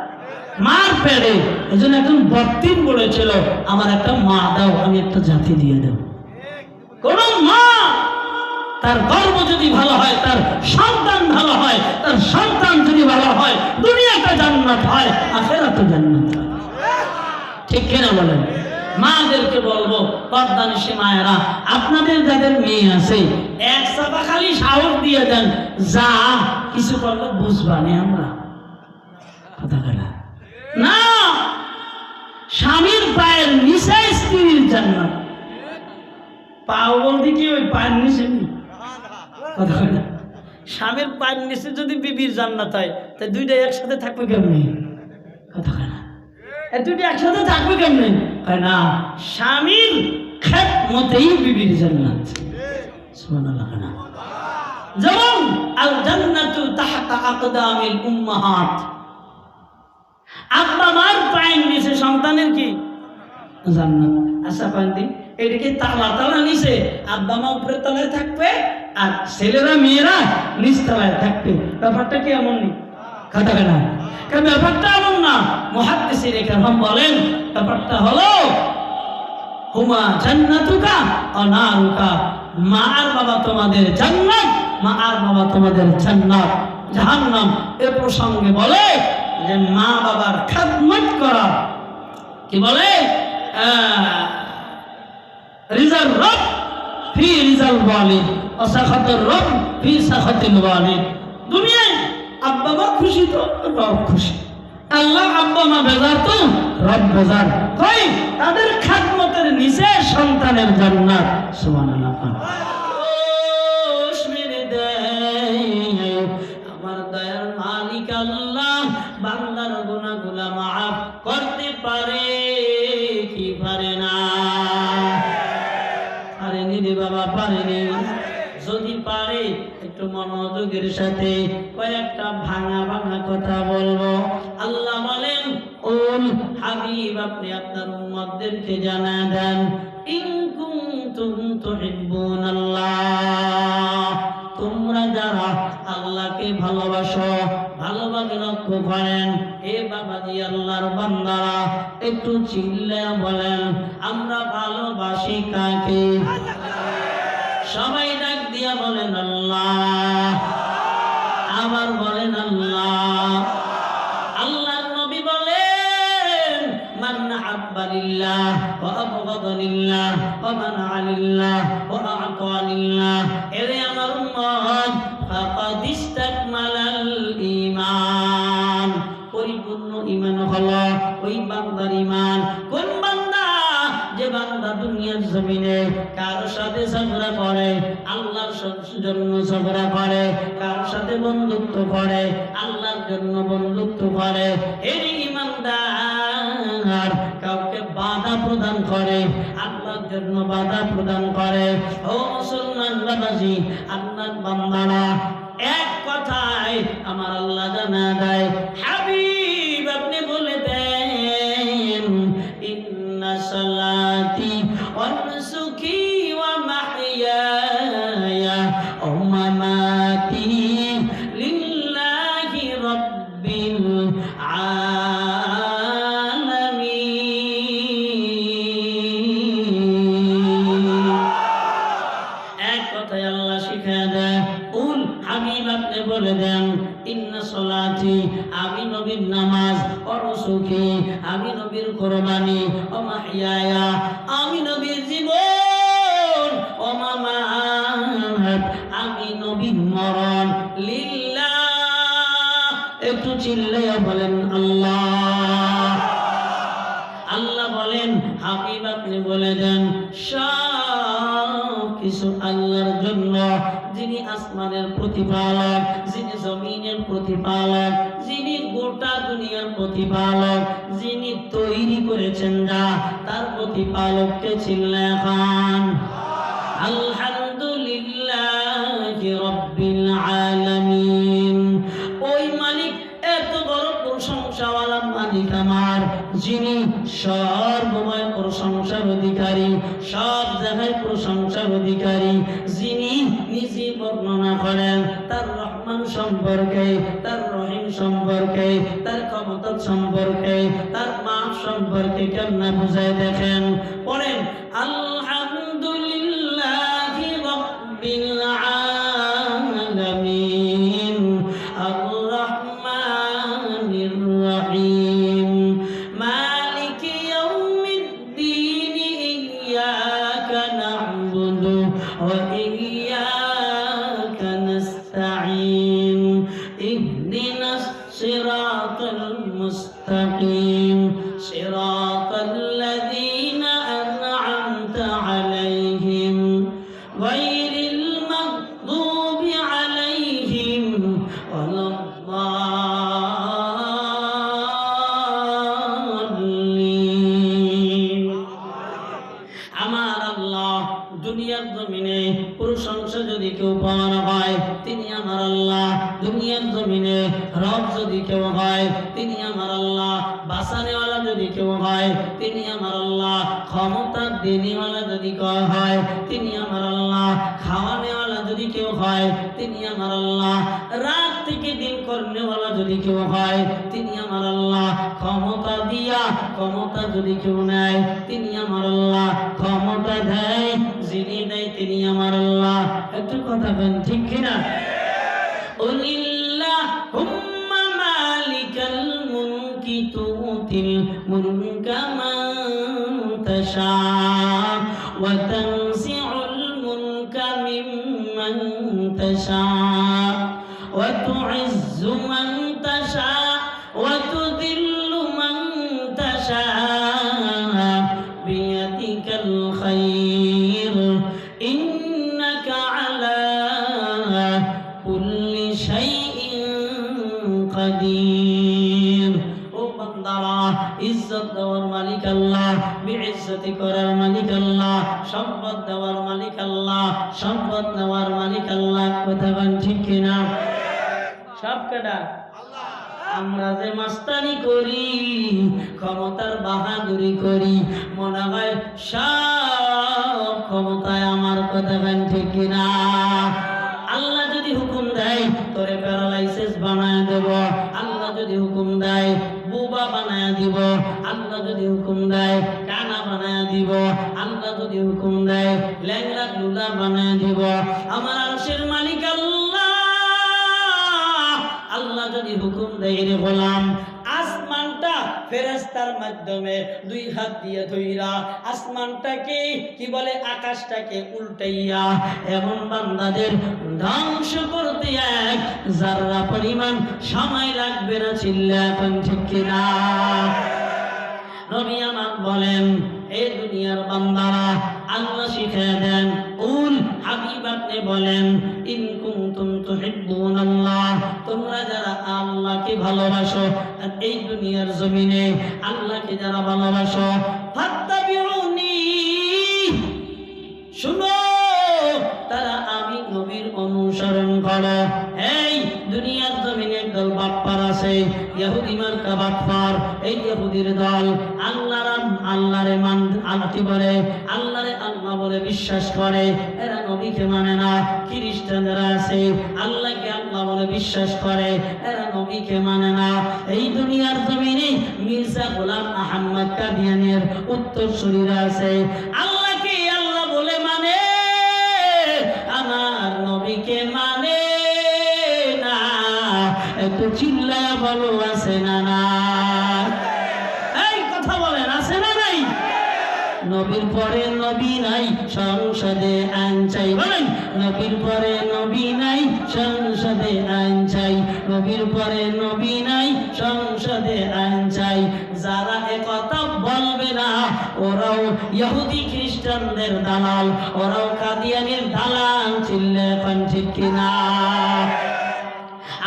A: মার পেড়ে। এই জন্য একজন বর্তিন বলেছিল, আমার একটা মা দাও, আমি একটা জাতি দিয়ে দেব। কোন মা তার গর্ব যদি ভালো হয়, তার সন্তান ভালো হয়, তার সন্তান যদি ভালো হয়, দুনিয়াটা জান্নাত হয়, আখিরাতে জান্নাত হয়। ঠিক কিনা বলেন? মাদেরকে বলবো, পর্দানিশী মায়েরা, আপনাদের যাদের মেয়ে আছে এক চাপা খালি সাহস দিয়ে দেন, যা কিছু করলে বুঝবানি আমরা। কথা বলা না, স্বামীর পায়ের নিচে স্ত্রীর জান্নাত। পাও বলতে কি ওই পায়ের নিচে? কথা বলা, স্বামীর পায়ের নিচে যদি বিবির জান্নাত হয়, তাই দুইটা একসাথে থাকবে কেমনি? কথা বলা, দুইটা একসাথে থাকবে কেমনি? না, স্বামীর খেদমতেই বিবির জান্নাত। সুবহানাল্লাহ। যেমন আল জান্নাতু তাহতা আকদামিল উম্মাহাত, আব্বা মার পায়ের নিচে সন্তানের কি জান্নাত। আচ্ছা পান্তি, এটাকে তালা তালা নিচে আব্বা মা উপরের তলায় থাকবে আর ছেলেরা মেয়েরা নিচ তলায় থাকবে। ব্যাপারটা কি এমন নেই? কথা কেনা ব্যাপারটা এমন না। মুহাদ্দিসিন কেরাম বলেন ব্যাপারটা হলো হুমা জান্নাতুকা ওয়া নারুকা, মা আর বাবা তোমাদের জান্নাত, মা আর বাবা তোমাদের জান্নাত জাহান্নাম। এ প্রসঙ্গে বলে যে মা বাবার খেদমত করা কি বলে? রিজাল রব ফি রিজাল ওয়ালিদ ওয়া সাখাতুর রব ফি সাখাতিল ওয়ালিদ। দুনিয়ায় আব্বা মা খুশি তো রব খুশি, আল্লাহ আব্বা মা বেজার তো রব বেজার। কই তাদের খেদমতের নিচে সন্তানের জান্নাত। সুবহানাল্লাহ। আমার দয়ার মালিক আল্লাহ বান্দার গুনাহগুলো মাফ করতে পারে কি পারে না? পারেনি রে বাবা, পারেনি। যদি পারে একটু মনোযোগের সাথে কয়েকটা ভাঙা ভাঙা কথা বলবো। আল্লাহ বলেন, ওল হাবিব আপনি আপনার উম্মতদেরকে জানায় দেন, ইন কুনতুম তুহিব্বুনাল্লাহ, তোমরা যারা আল্লাহকে ভালোবাসো, ভালোভাবে লক্ষ্য করেন। এ বাবাজি আল্লাহর বান্দারা একটু চিল্লায়া বলেন, আমরা ভালোবাসি কাকে? সবাই ডাক দিয়া বলেন আল্লাহ। আবার বলেন আল্লাহ। আল্লাহর নবী বলেন, মান আহাব্বা লিল্লাহ ওয়া আবগাদা লিল্লাহ ওয়া মানআ লিল্লাহ ওয়া আ'তা লিল্লাহ, এরে আমার উম্মত, ফাকাদ ইসতাকমালাল ঈমান, পরিপূর্ণ ঈমান হলো ওই বান্দার ঈমান। কোন বান্দা? যে বান্দা দুনিয়ার জমিনে কার সাথে ঝগড়া করে, আল্লাহর জন্য ঝগড়া করে, কার সাথে বন্ধুত্ব করে, আল্লাহর জন্য বন্ধুত্ব করে। এই ইমানদার কাউকে বাধা প্রদান করে, আল্লাহর জন্য বাধা প্রদান করে। ও মুসলমান বাবাজি, আল্লাহর বান্দারা, এক কথায় আমার আল্লাহ জানা দেয়, হাবিব আপনি বলে দেন, ইন্না সালাতি ওয়া নুসুকি ওয়া মাহইয়ায়া ওয়া মামাতি লিল্লাহি রাব্বিল আলামিন। এক কথায় আল্লাহ শিখায় দেয়, হাবিব আপনি বলে দেন, ইন্না সালাতি আমি নবীর নামাজ, ও নুসুকি আমি নবীর কুরবানি, ও মাহইয়ায়া আমি নবীর জীবন, ও মামাত আমি নবীর মরণ, লিল্লাহ একটু চিল্লাইয়া বলেন আল্লাহ। আল্লাহ বলেন, হাবিব আপনি বলে দেন, সব কিছু আল্লাহর জন্য, যিনি আসমানের প্রতিপালক, যিনি জমিনের প্রতিপালক, যিনি গোটা দুনিয়ার প্রতিপালক, যিনি তৈরি করেছেন যা, তার প্রতিপালককে চিল্লায় খান আলহামদুলিল্লাহি রাব্বিল আলামিন। ওই মালিক এত বড় প্রশংসাওয়ালা মালিক আমার, যিনি সর্বময় প্রশংসার অধিকারী, সব জায়গায় প্রশংসার অধিকারী, যিনি নিজে বর্ণনা করেন তার রহমান সম্পর্কে, তার রহিম সম্পর্কে, তার ক্ষমতা সম্পর্কে, তার মাফ সম্পর্কে। কেমন বুঝায় দেখেন, পড়েন আলহামদুলিল্লাহি রাব্বিল আলামিন আর রহমানির রহিম মালিকি ইয়াউমিদ্দিন ইয়্যাকা না'বুদু ওয়া ইয়্যাকা নাস্তাঈন ইহদিনাস সিরাতাল মুস্তাকিম সিরাতাল লাযীনা আন'আমতা আলাইহিম গায়রিল মাগদুবি আলাইহিম ওয়ালাদ-দাল্লিন। আমার আল্লাহ দুনিয়ার জমিনে প্রশংসা যদি কেউ পাওয়ার হয়, তিনি আমার আল্লাহ। দুনিয়ার জমিনে রব যদি কেউ হয়, তিনি আমার আল্লাহ। বাঁচানেওয়ালা যদি কেউ হয়, তিনি আমার আল্লাহ। ক্ষমতার দেনেওয়ালা যদি কেউ হয়, তিনি আমার আল্লাহ। খাওয়ানেওয়ালা যদি কেউ হয়, তিনি আমার আল্লাহ। রাত থেকে দিন করনেওয়ালা যদি কেউ হয়, তিনি আমার আল্লাহ। ক্ষমতা দিয়া ক্ষমতা যদি কেউ নেয়, তিনি আমার আল্লাহ। ক্ষমতা দেয় যিনি দেয়, তিনি আমার আল্লাহ। একটু কথা বলেন ঠিক কিনা? উলিল্লাহুম্মা মালিকাল মুলকি তুতিল মুলকা মান তাশা ওয়া তানজিউল মুলকা মিম্মান তাশা ওয়া তুইজ্জু মান তাশা ওয়া তুযিল্লু মান তাশা বিয়াদিকাল খায়র ইন্নাকা আলা কুল্লি শাইইন কাদির। ও বান্দারা, ইজ্জত দেওয়ার মালিক আল্লাহ, বিইজ্জতি করার মালিক আল্লাহ, সম্পদ দেওয়ার মালিক আল্লাহ, সম্পদ নেওয়ার মালিক আল্লাহ। কথা বলেন ঠিক কিনা? সব কেডা? আমরা যে মাস্তানি করি, ক্ষমতার বাহাদুরি করি, মনে হয় সব ক্ষমতায় আমার। কথা বলেন ঠিক কিনা? আল্লাহ যদি হুকুম দেয় তোরে প্যারালাইসিস বানায় দেব, আল্লাহ যদি হুকুম দেয় বুবা বানায় দিব, আল্লাহ যদি হুকুম দেয় কানা বানায় দিব, আল্লাহ যদি হুকুম দেয় ল্যাংড়া লুলা বানায় দিব। আমার আরশের মালিক আল্লাহ। আল্লাহ যদি হুকুম দেয় রে গোলাম, আসমানটা ফেরেশতার মাধ্যমে দুই হাত দিয়ে ধইরা আসমানটাকে কি বলে, আকাশটাকে উল্টাইয়া এমন বান্দাদের ধ্বংস করতে এক যারা পরিমাণ সময় লাগবে না। চিল্লা এখন ঠিক কিনা? নবী আমার বলেন, এই দুনিয়ার বান্দারা আল্লাহ শিখিয়ে দেন উল হাবিব আপনি বলেন ইন কুনতুম তুহিব্বুনাল্লাহ তোমরা যারা আল্লাহকে ভালোবাসো এই দুনিয়ার জমিনে আল্লাহকে যারা ভালোবাসো ফাত্তাবিউনি শুনো তারা আমি নবীর অনুসরণ করো এই দুনিয়ার জমিনে একদল বাপ্পার আছে ইহুদি মার্কা বাপ্পার এই ইহুদির দল আল্লাহরে আল্লাহকে বলে আল্লাহরে আল্লাহ বলে বিশ্বাস করে এরা নবীকে মানে না খ্রিস্টানরা আছে আল্লাহকে আল্লাহ বলে বিশ্বাস করে এরা নবীকে মানে না এই দুনিয়ার জমিনে মির্জা গোলাম আহমদ কাদিয়ানীর উত্তরসূরিরা আছে আল্লাহকে আল্লাহ বলে মানে আমার নবীকে মানে না একটু চিল্লায়া বলো আছে না না এই কথা বলেন আছে না নাই নবীর পরে নবী নাই সংসদে আইন চাই বলেন নবীর পরে নবী নাই সংসদে আইন চাই নবীর পরে নবী নাই সংসদে আইন চাই যারা একথা বলবে না ওরাও ইহুদি খ্রিস্টানদের দালাল ওরাও কাদিয়ানীর দালাল চিল্লে এখন ঠিক কিনা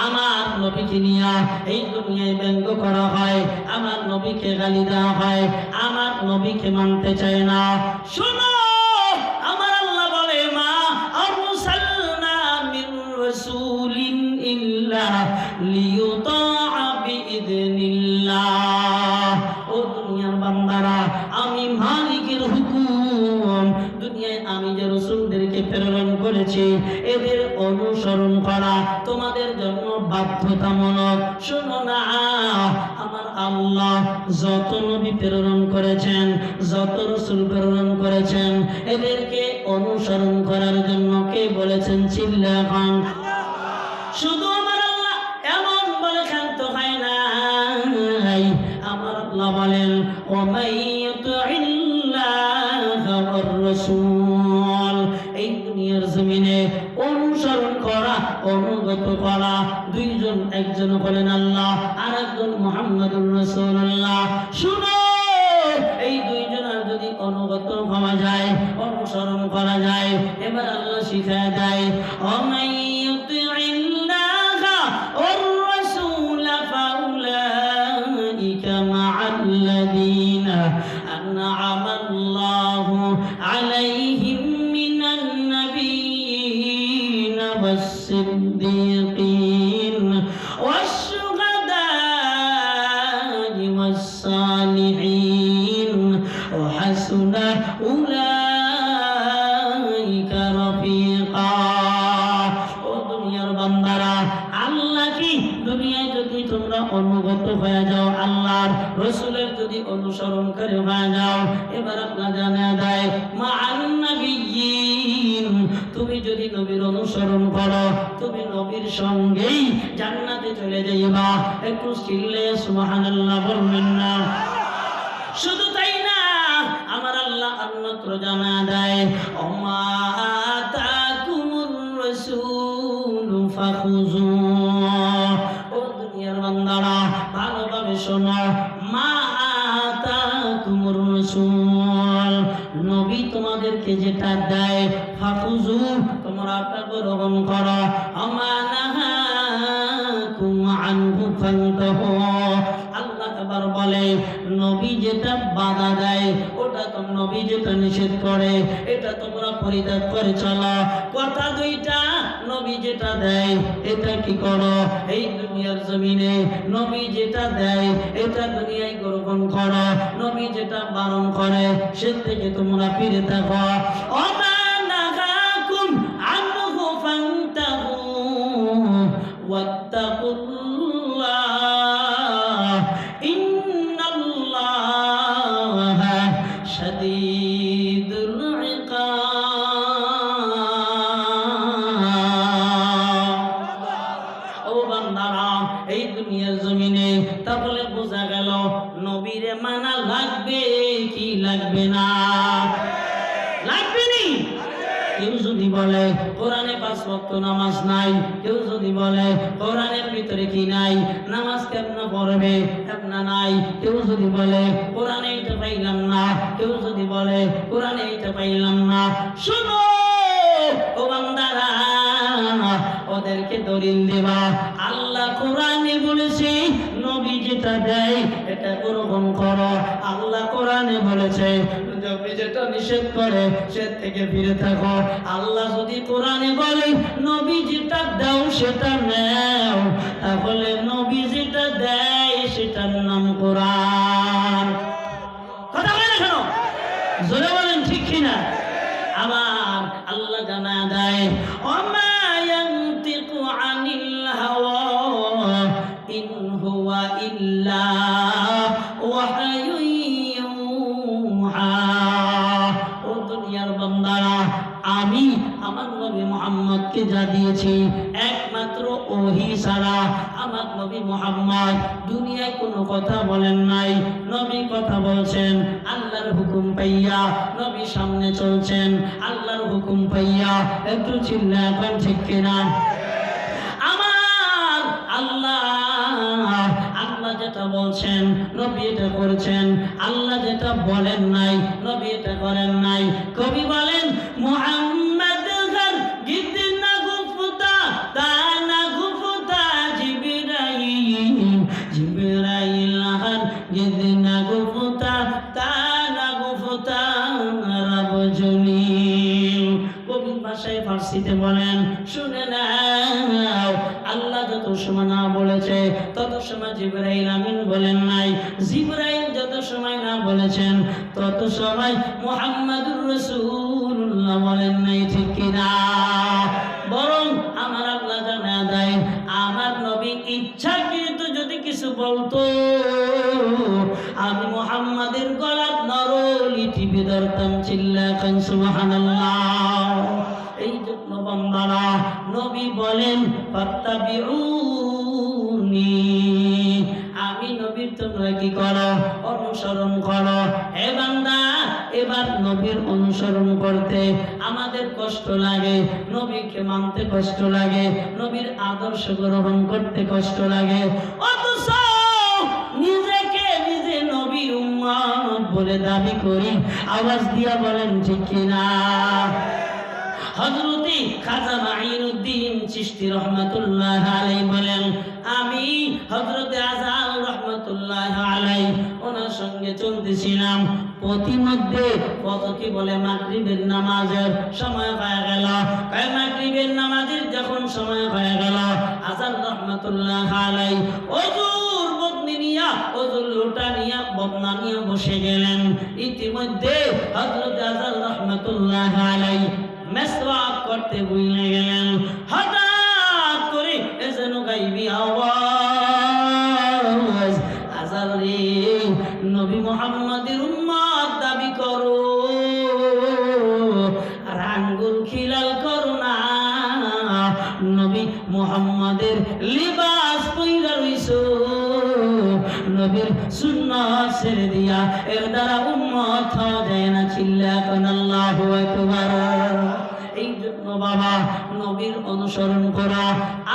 A: আমার নবীকে নিয়ে এই দুনিয়ায় ব্যঙ্গ করা হয় আমার নবীকে গালি দেওয়া হয় আমার নবীকে মানতে চায় না শুনো আমার আল্লাহ বলে মা আরসালনা মির রাসূলিন ইল্লা লিয়ুতাআ বিইذনিল্লাহ ও দুনিয়ার বান্দারা আমি মালিকের হুকুম দুনিয়ায় আমি যে রাসূলদেরকে প্রেরণ করেছি এদের অনুসরণ করা তোমাদের জন্য বাধ্যতামূলক শোনো না আমার আল্লাহ যত নবী প্রেরণ করেছেন যত রাসূল প্রেরণ করেছেন এদেরকে অনুসরণ করার জন্য কে বলেছেন চিল্লাখান শুধু আমার আল্লাহ এমন বলে ক্ষান্ত হয় না আমার আল্লাহ বলেন ওমাইয়ুতিল্লাহ ওয়ার রাসূল এই দুনিয়ার জমিনে অনুসরণ করা অনুগত করা দুইজন একজন বলেন আল্লাহ আর একজন মুহাম্মদুর রাসূলুল্লাহ শুনো এই দুইজনের যদি অনুগত হওয়া যায় অনুসরণ করা যায় এবার আল্লাহ শিখায় দেয় ওমাইয়ুতিল্লাহ ওয়ার রাসূল ফাউলাইকা মা'আল্লাযীনা আন'আমা আল্লাহু আলাইহিম মিনান নাবিয়্যিনা ওয়াস-সিদ্দীকিন ওয়াশ-শুহাদা'i ওয়াস-সালিহিন ওয়া হাসুনা উলাইকা রাফীকা ও দুনিয়ার বান্দারা আল্লাহ কি দুনিয়ায় যদি তোমরা অনুগত হয়ে যাও আল্লাহর রাসূলের যদি অনুসরণ করে হয়ে যাও এবার আপনারা জানা দেয় মা'আন নাবিয়্যিন তুমি যদি নবীর অনুসরণ করো তুমি নবীর সঙ্গেই জান্নাতে চলে যাইবা একটু চিল্লে সুবহানাল্লাহ বলবেন না শুধু তাই না আমার আল্লাহ অন্যত্র জানা দেয় ওমা আতাকুমুর রাসূল ফাখুযু ও দুনিয়ার বান্দারা ভালোভাবে শোনো মা আতাকুমুর রাসূল নবী তোমাদেরকে যেটা দেয় ফাখুযু তোমরা তা গ্রহণ করো আমানাহাকুম আনহু ফান্তাহু আল্লাহ আবার বলে নবী যেটা বাধা দেয় ওটা তো নবী যেটা নিষেধ করে এটা তোমরা পরিত্যাগ করে চলো কথা দুইটা নবী যেটা দেয় এটা কি করো এই দুনিয়ার জমিনে নবী যেটা দেয় এটা দুনিয়ায় গ্রহণ করো নবী যেটা বারণ করে সে থেকে তোমরা ফিরে থাকো আমানাহাকুম আনহু ফান্তাহু ওয়াত্তাকুল্লাহ ইন্নাল্লাহা শাদীদুল ইকাব ও বান্দারা এই দুনিয়ার জমিনে তাহলে বোঝা গেল নবীরে মানা লাগবে কি লাগবে না লাগবে নি নামাজ নাই, কেউ যদি বলে কোরআনের ভিতরে কি নাই, নামাজ কেমনে পড়বে কেমনে নাই, কেউ যদি বলে কোরআনে এটা পাইলাম না, কেউ যদি বলে কোরআনে এটা পাইলাম না, শুনো ও বান্দারা, ওদেরকে দলিল দেবা। আল্লাহ কোরআনে বলেছে নবী যেটা দেয় এটা গ্রহণ করো। আল্লাহ কোরআনে বলেছে নবী যেটা নিষেধ করে সে থেকে ফিরে থাকো। আল্লাহ যদি কোরআনে বলে নবী যেটা দাও সেটা নাও, তাহলে নবী যেটা দেয় সেটার নাম কোরআন। কথা বলেন কেন? জোরে বলেন ঠিক কিনা? আবার আল্লাহ জানা দেয় ওমা ইয়ানতিকু আনিল হাওয়া ইন হুয়া ইল্লা ওয়াহয়ুন ইউহা। ও দুনিয়ার বান্দারা, আমি আমার নবী মুহাম্মদকে যা দিয়েছি একমাত্র ওহী ছাড়া আমার নবী মুহাম্মদ দুনিয়ায় কোনো কথা বলেন নাই। নবী কথা বলছেন আল্লাহর হুকুম পাইয়া, নবী সামনে চলছেন আল্লাহর হুকুম পাইয়া। একটু চিল্লা এখন ঠিক কিনা? আমার আল্লাহ যেটা বলছেন নবী এটা করেছেন, আল্লাহ যেটা বলেন নাই নবী এটা করেন নাই। কবি বলেন মুহাম্মদ গান গিদনা গুফতা দানা গুফতা জিবরাইল, জিবরাইল গান গিদনা গুফতা দানা গুফতা রাবজুলি। কবি ভাষায় ফার্সিতে বলেন শুনে নাও, আল্লাহ যত সময় না বলেছে তত সময় জিবরাইল আমিন বলেন নাই, জিবরাইল যত সময় না বলেছেন তত সময় মুহাম্মাদুর রাসূলুল্লাহ বলেন নাই, ঠিক কিনা? বরং আমার আল্লাহ জানা দেয় আমার নবী ইচ্ছাকৃত যদি কিছু বলতো আমি মুহাম্মাদের গলার নরলি টিপে ধরতাম। চিল্লা খান সুবহানাল্লাহ। এই জন্য বান্দারা নবী বলেন ফাত্তাবিউনি, আমি নবীর তোমরা কি করো? অনুসরণ করো। হে বান্দা, এবার নবীর অনুসরণ করতে আমাদের কষ্ট লাগে, নবীকে মানতে কষ্ট লাগে, নবীর আদর্শ গ্রহণ করতে কষ্ট লাগে, অথচ নিজেকে নিজে নবীর উম্মত বলে দাবি করি। আওয়াজ দিয়া বলেন ঠিক কিনা? হযরতে খাজা মাঈনুদ্দিন চিশতি রহমাতুল্লাহ আলাইহি বলেন আমি হযরতে আজহার রহমাতুল্লাহ আলাইহি ওনার সঙ্গে চলতেছিলাম, প্রতিমধ্যে কতটি বলে মাগরিবের নামাজের সময় হয়ে গেল। মাগরিবের নামাজের যখন সময় হয়ে গেল আজহার রহমাতুল্লাহ আলাইহি ওযুর বদনি নিয়া, ওযুর লোটা নিয়া, বদনা নিয়ে বসে গেলেন। ইতিমধ্যে হযরতে আজহার রহমাতুল্লাহ আলাইহি মেসওয়াক করতে ভুলে গেলেন। হঠাৎ করে এজন্য গাইবি আওয়াজ, আজহার রে নবী মুহাম্মাদের উম্মত দাবি করো আর আঙ্গুল খিলাল করো না, নবী মুহাম্মাদের লিবাস পইরা রইছো, নবীর সুন্নাত ছেড়ে দিয়া এর দ্বারা উম্মত হওয়া যায় না। চিল্লা কোন আল্লাহু আকবার। এই জন্য বাবা নবীর অনুসরণ করা,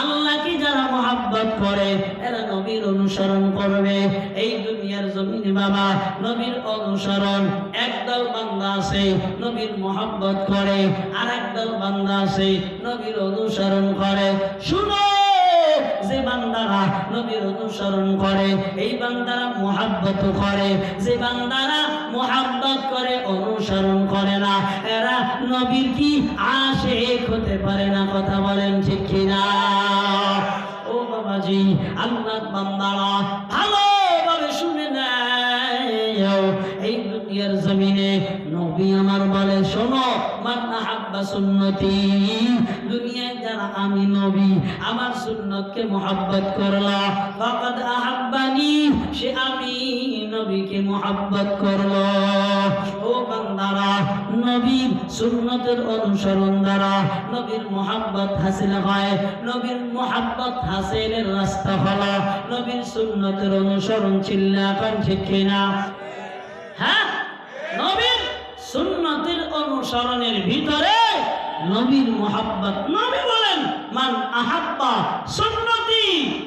A: আল্লাহকে যারা মহব্বত করে এরা নবীর অনুসরণ করবে। এই দুনিয়ার জমিনে বাবা নবীর অনুসরণ, একদল বান্দা আছে নবীর মহব্বত করে, আর একদল বান্দা আছে নবীর অনুসরণ করে। শুনো, যে বান্দারা নবীর অনুসরণ করে এই বান্দারা মুহাব্বত করে, যে বান্দারা মুহাব্বত করে অনুসরণ করে না এরা নবীর কি আশিক হতে পারে না। কথা বলেন ঠিক কিনা? ও বাবাজি, আল্লাহর বান্দারা ভালোভাবে শুনে নাও, এই দুনিয়ার জমিনে নবী আমার বলে শোনো, মান আহাব্বা সুন্নতি, দুনিয়ায় যারা আমি নবী আমার সুন্নতকে মুহাব্বত করলো ফাকাদ আহাব্বানি, সে আমি নবীকে মুহাব্বত করলো। ও বান্দারা, নবীর সুন্নতের অনুসরণ দ্বারা নবীর মুহাব্বত হাসিল হয়। নবীর মুহাব্বত হাসিলের রাস্তা হলো নবীর সুন্নতের অনুসরণ। চিল্লা কোন ঠিক কিনা? হ্যাঁ, নবীর সুন্নতের অনুসরণের ভিতরে নবীর মুহাব্বত। নবী বলেন মান আহাব্বা সুন্নতি,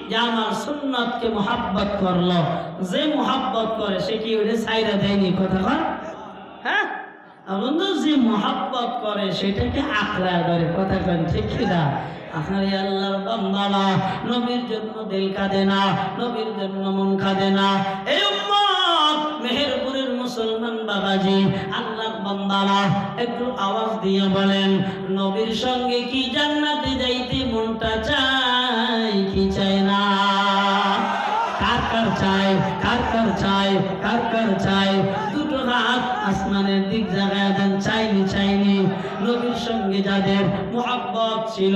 A: যে আমার সুন্নতকে মুহাব্বত করলো, যে মুহাব্বত করে সে কি ওটা ছাইরা দেয়নি? কথা কয় হ্যাঁ বন্ধু, যে মুহাব্বত করে সেটাকে আঁকড়া ধরে। কথা কন ঠিক কিনা? আপনার আল্লাহর বান্দারা নবীর জন্য দিল কাঁদে না, নবীর জন্য মন কাঁদে না। এই উম্মত মেহেরপুরের মুসলমান বাবাজি, আল্লাহর বান্দারা একটু আওয়াজ দিয়ে বলেন, নবীর সঙ্গে কি জান্নাতে যাইতে মনটা চায় কি চায় না? কার কার চায়? কার কার চায়? কার কার চায়? দুটো হাত আসমানের দিক জাগায় দেন। চাইনি চাইনি? নবীর সঙ্গে যাদের মুহাব্বত ছিল,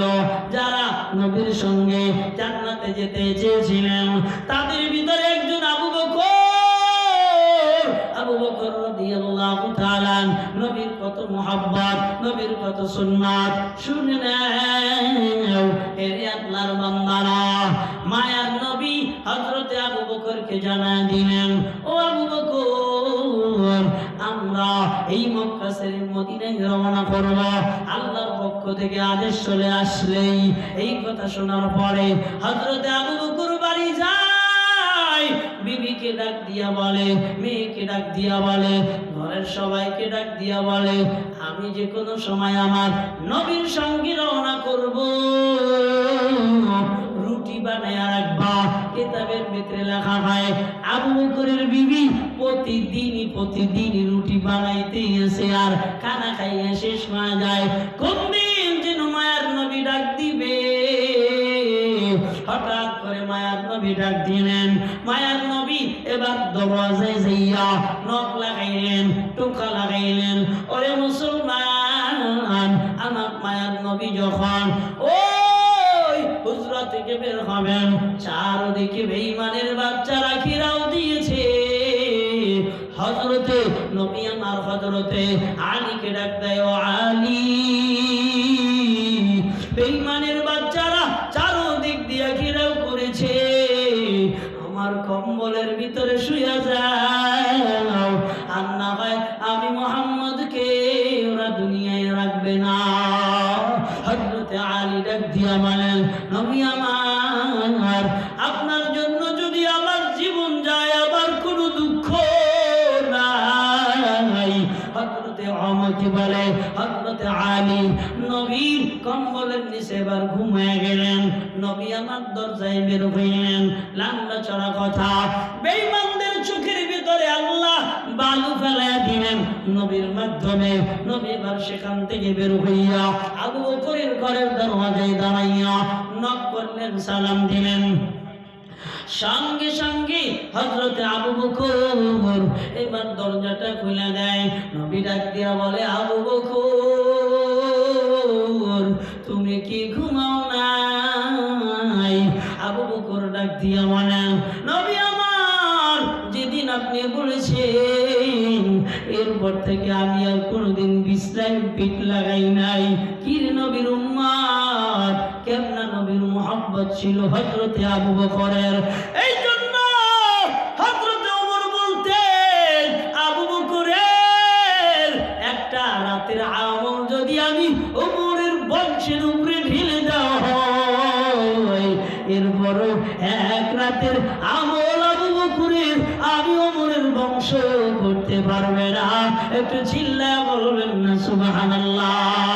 A: যারা নবীর সঙ্গে জান্নাতে যেতে চেয়েছিলেন, তাদের ভিতরে একজন আবু বকর। আবু বকর রাদিয়াল্লাহু তাআলা নবীর কত মুহাব্বত, নবীর কত সুন্নাত শুনে নাও। এর আল্লাহর বান্দারা, মায়ার নবী হযরতে আবু বকরকে জানায় দিলেন, ও আবু বকর, আমরা এই মক্কা ছেড়ে মদিনায় রওনা করব। আল্লাহর পক্ষ থেকে আদেশ চলে আসলেই এই কথা শোনার পরে হযরতে আবু বকর বাড়ি যায়। বিবিকে ডাক দিয়া বলে, মেয়েকে ডাক দিয়া বলে, ঘরের সবাইকে ডাক দিয়া বলে, আমি যে কোনো সময় আমার নবীর সঙ্গে রওনা করব, রুটি বানায়া রাখবা। কিতাবের ভিতরে লেখা হয় আবু বকরের বিবি প্রতিদিনই রুটি বানাইতে এসে আর খানা খাইয়া শেষ হয়ে যায়। কোন দিন যেন মায়ার নবী ডাক দিবে। হঠাৎ করে মায়ার নবী ডাক দিলেন। মায়ার নবী এবার দরওয়াজায় যাইয়া নখ লাগাইলেন, টোকা লাগাইলেন। ওরে মুসলমান, আমার মায়ার নবী যখন ওই হুজরা থেকে বের হবেন, চারদিকে বেঈমানের বাচ্চারা ঘেরাও দিয়েছে। হযরতে নবী আমার হযরতে আলীকে ডাক দেয়, ও আলী, বেঈমানের বাচ্চারা চারদিক দিয়ে ঘেরাও করেছে, আমার কম্বলের ভিতরে শুয়ে যাও, আর না হয় আমি মুহাম্মদকে ওরা দুনিয়ায় রাখবে না। হযরতে আলী ডাক দিয়া বলেন, নবী আমার, আপনার জন্য যদি আমার জীবন যায়, আবার কোনো দুঃখ নাই। হযরতে ওমরকে বলে, হযরতে আলী নবীর কম্বলের নিচে এবার ঘুমিয়ে গেলেন। নবী আমার দরজায় বের হইলেন। লাঙ্গা চড়া কথা, বেঈমানদের চোখের ভিতরে আল্লাহ বালু ফেলাইয়া দিলেন নবীর মাধ্যমে। নবী এবার সেখান থেকে বের হইয়া আবু বকরের ঘরের দরওয়াজায় দাঁড়াইয়া নক করলেন, সালাম দিলেন। সঙ্গে সঙ্গে হযরতে আবু বকর এবার দরজাটা খুলে দেয়। নবী ডাক দিয়া বলে, আবু বকর, তুমি কি ঘুমাও নাই? আবু বকর ডাক দিয়া বলে, নবী আমার, যেদিন আপনি বলেছেন এরপর থেকে আমি আর কোনোদিন বিশ্রাম পিঠ লাগাই নাই। কির নবীর উম্মত, কেমন নবীর মুহাব্বত ছিল হযরতে আবু বকরের। এই জন্য হযরতে ওমর বলতেন, আবু বকরের একটা রাতের আমল যদি আমি ওমরের বংশের উপরে ঢেলে দেওয়া হয়, এরপরও এক রাতের আমল আবু বকরের আমি ওমরের বংশ করতে পারবে না। একটু চিল্লায়া বলবেন না সুবহানাল্লাহ।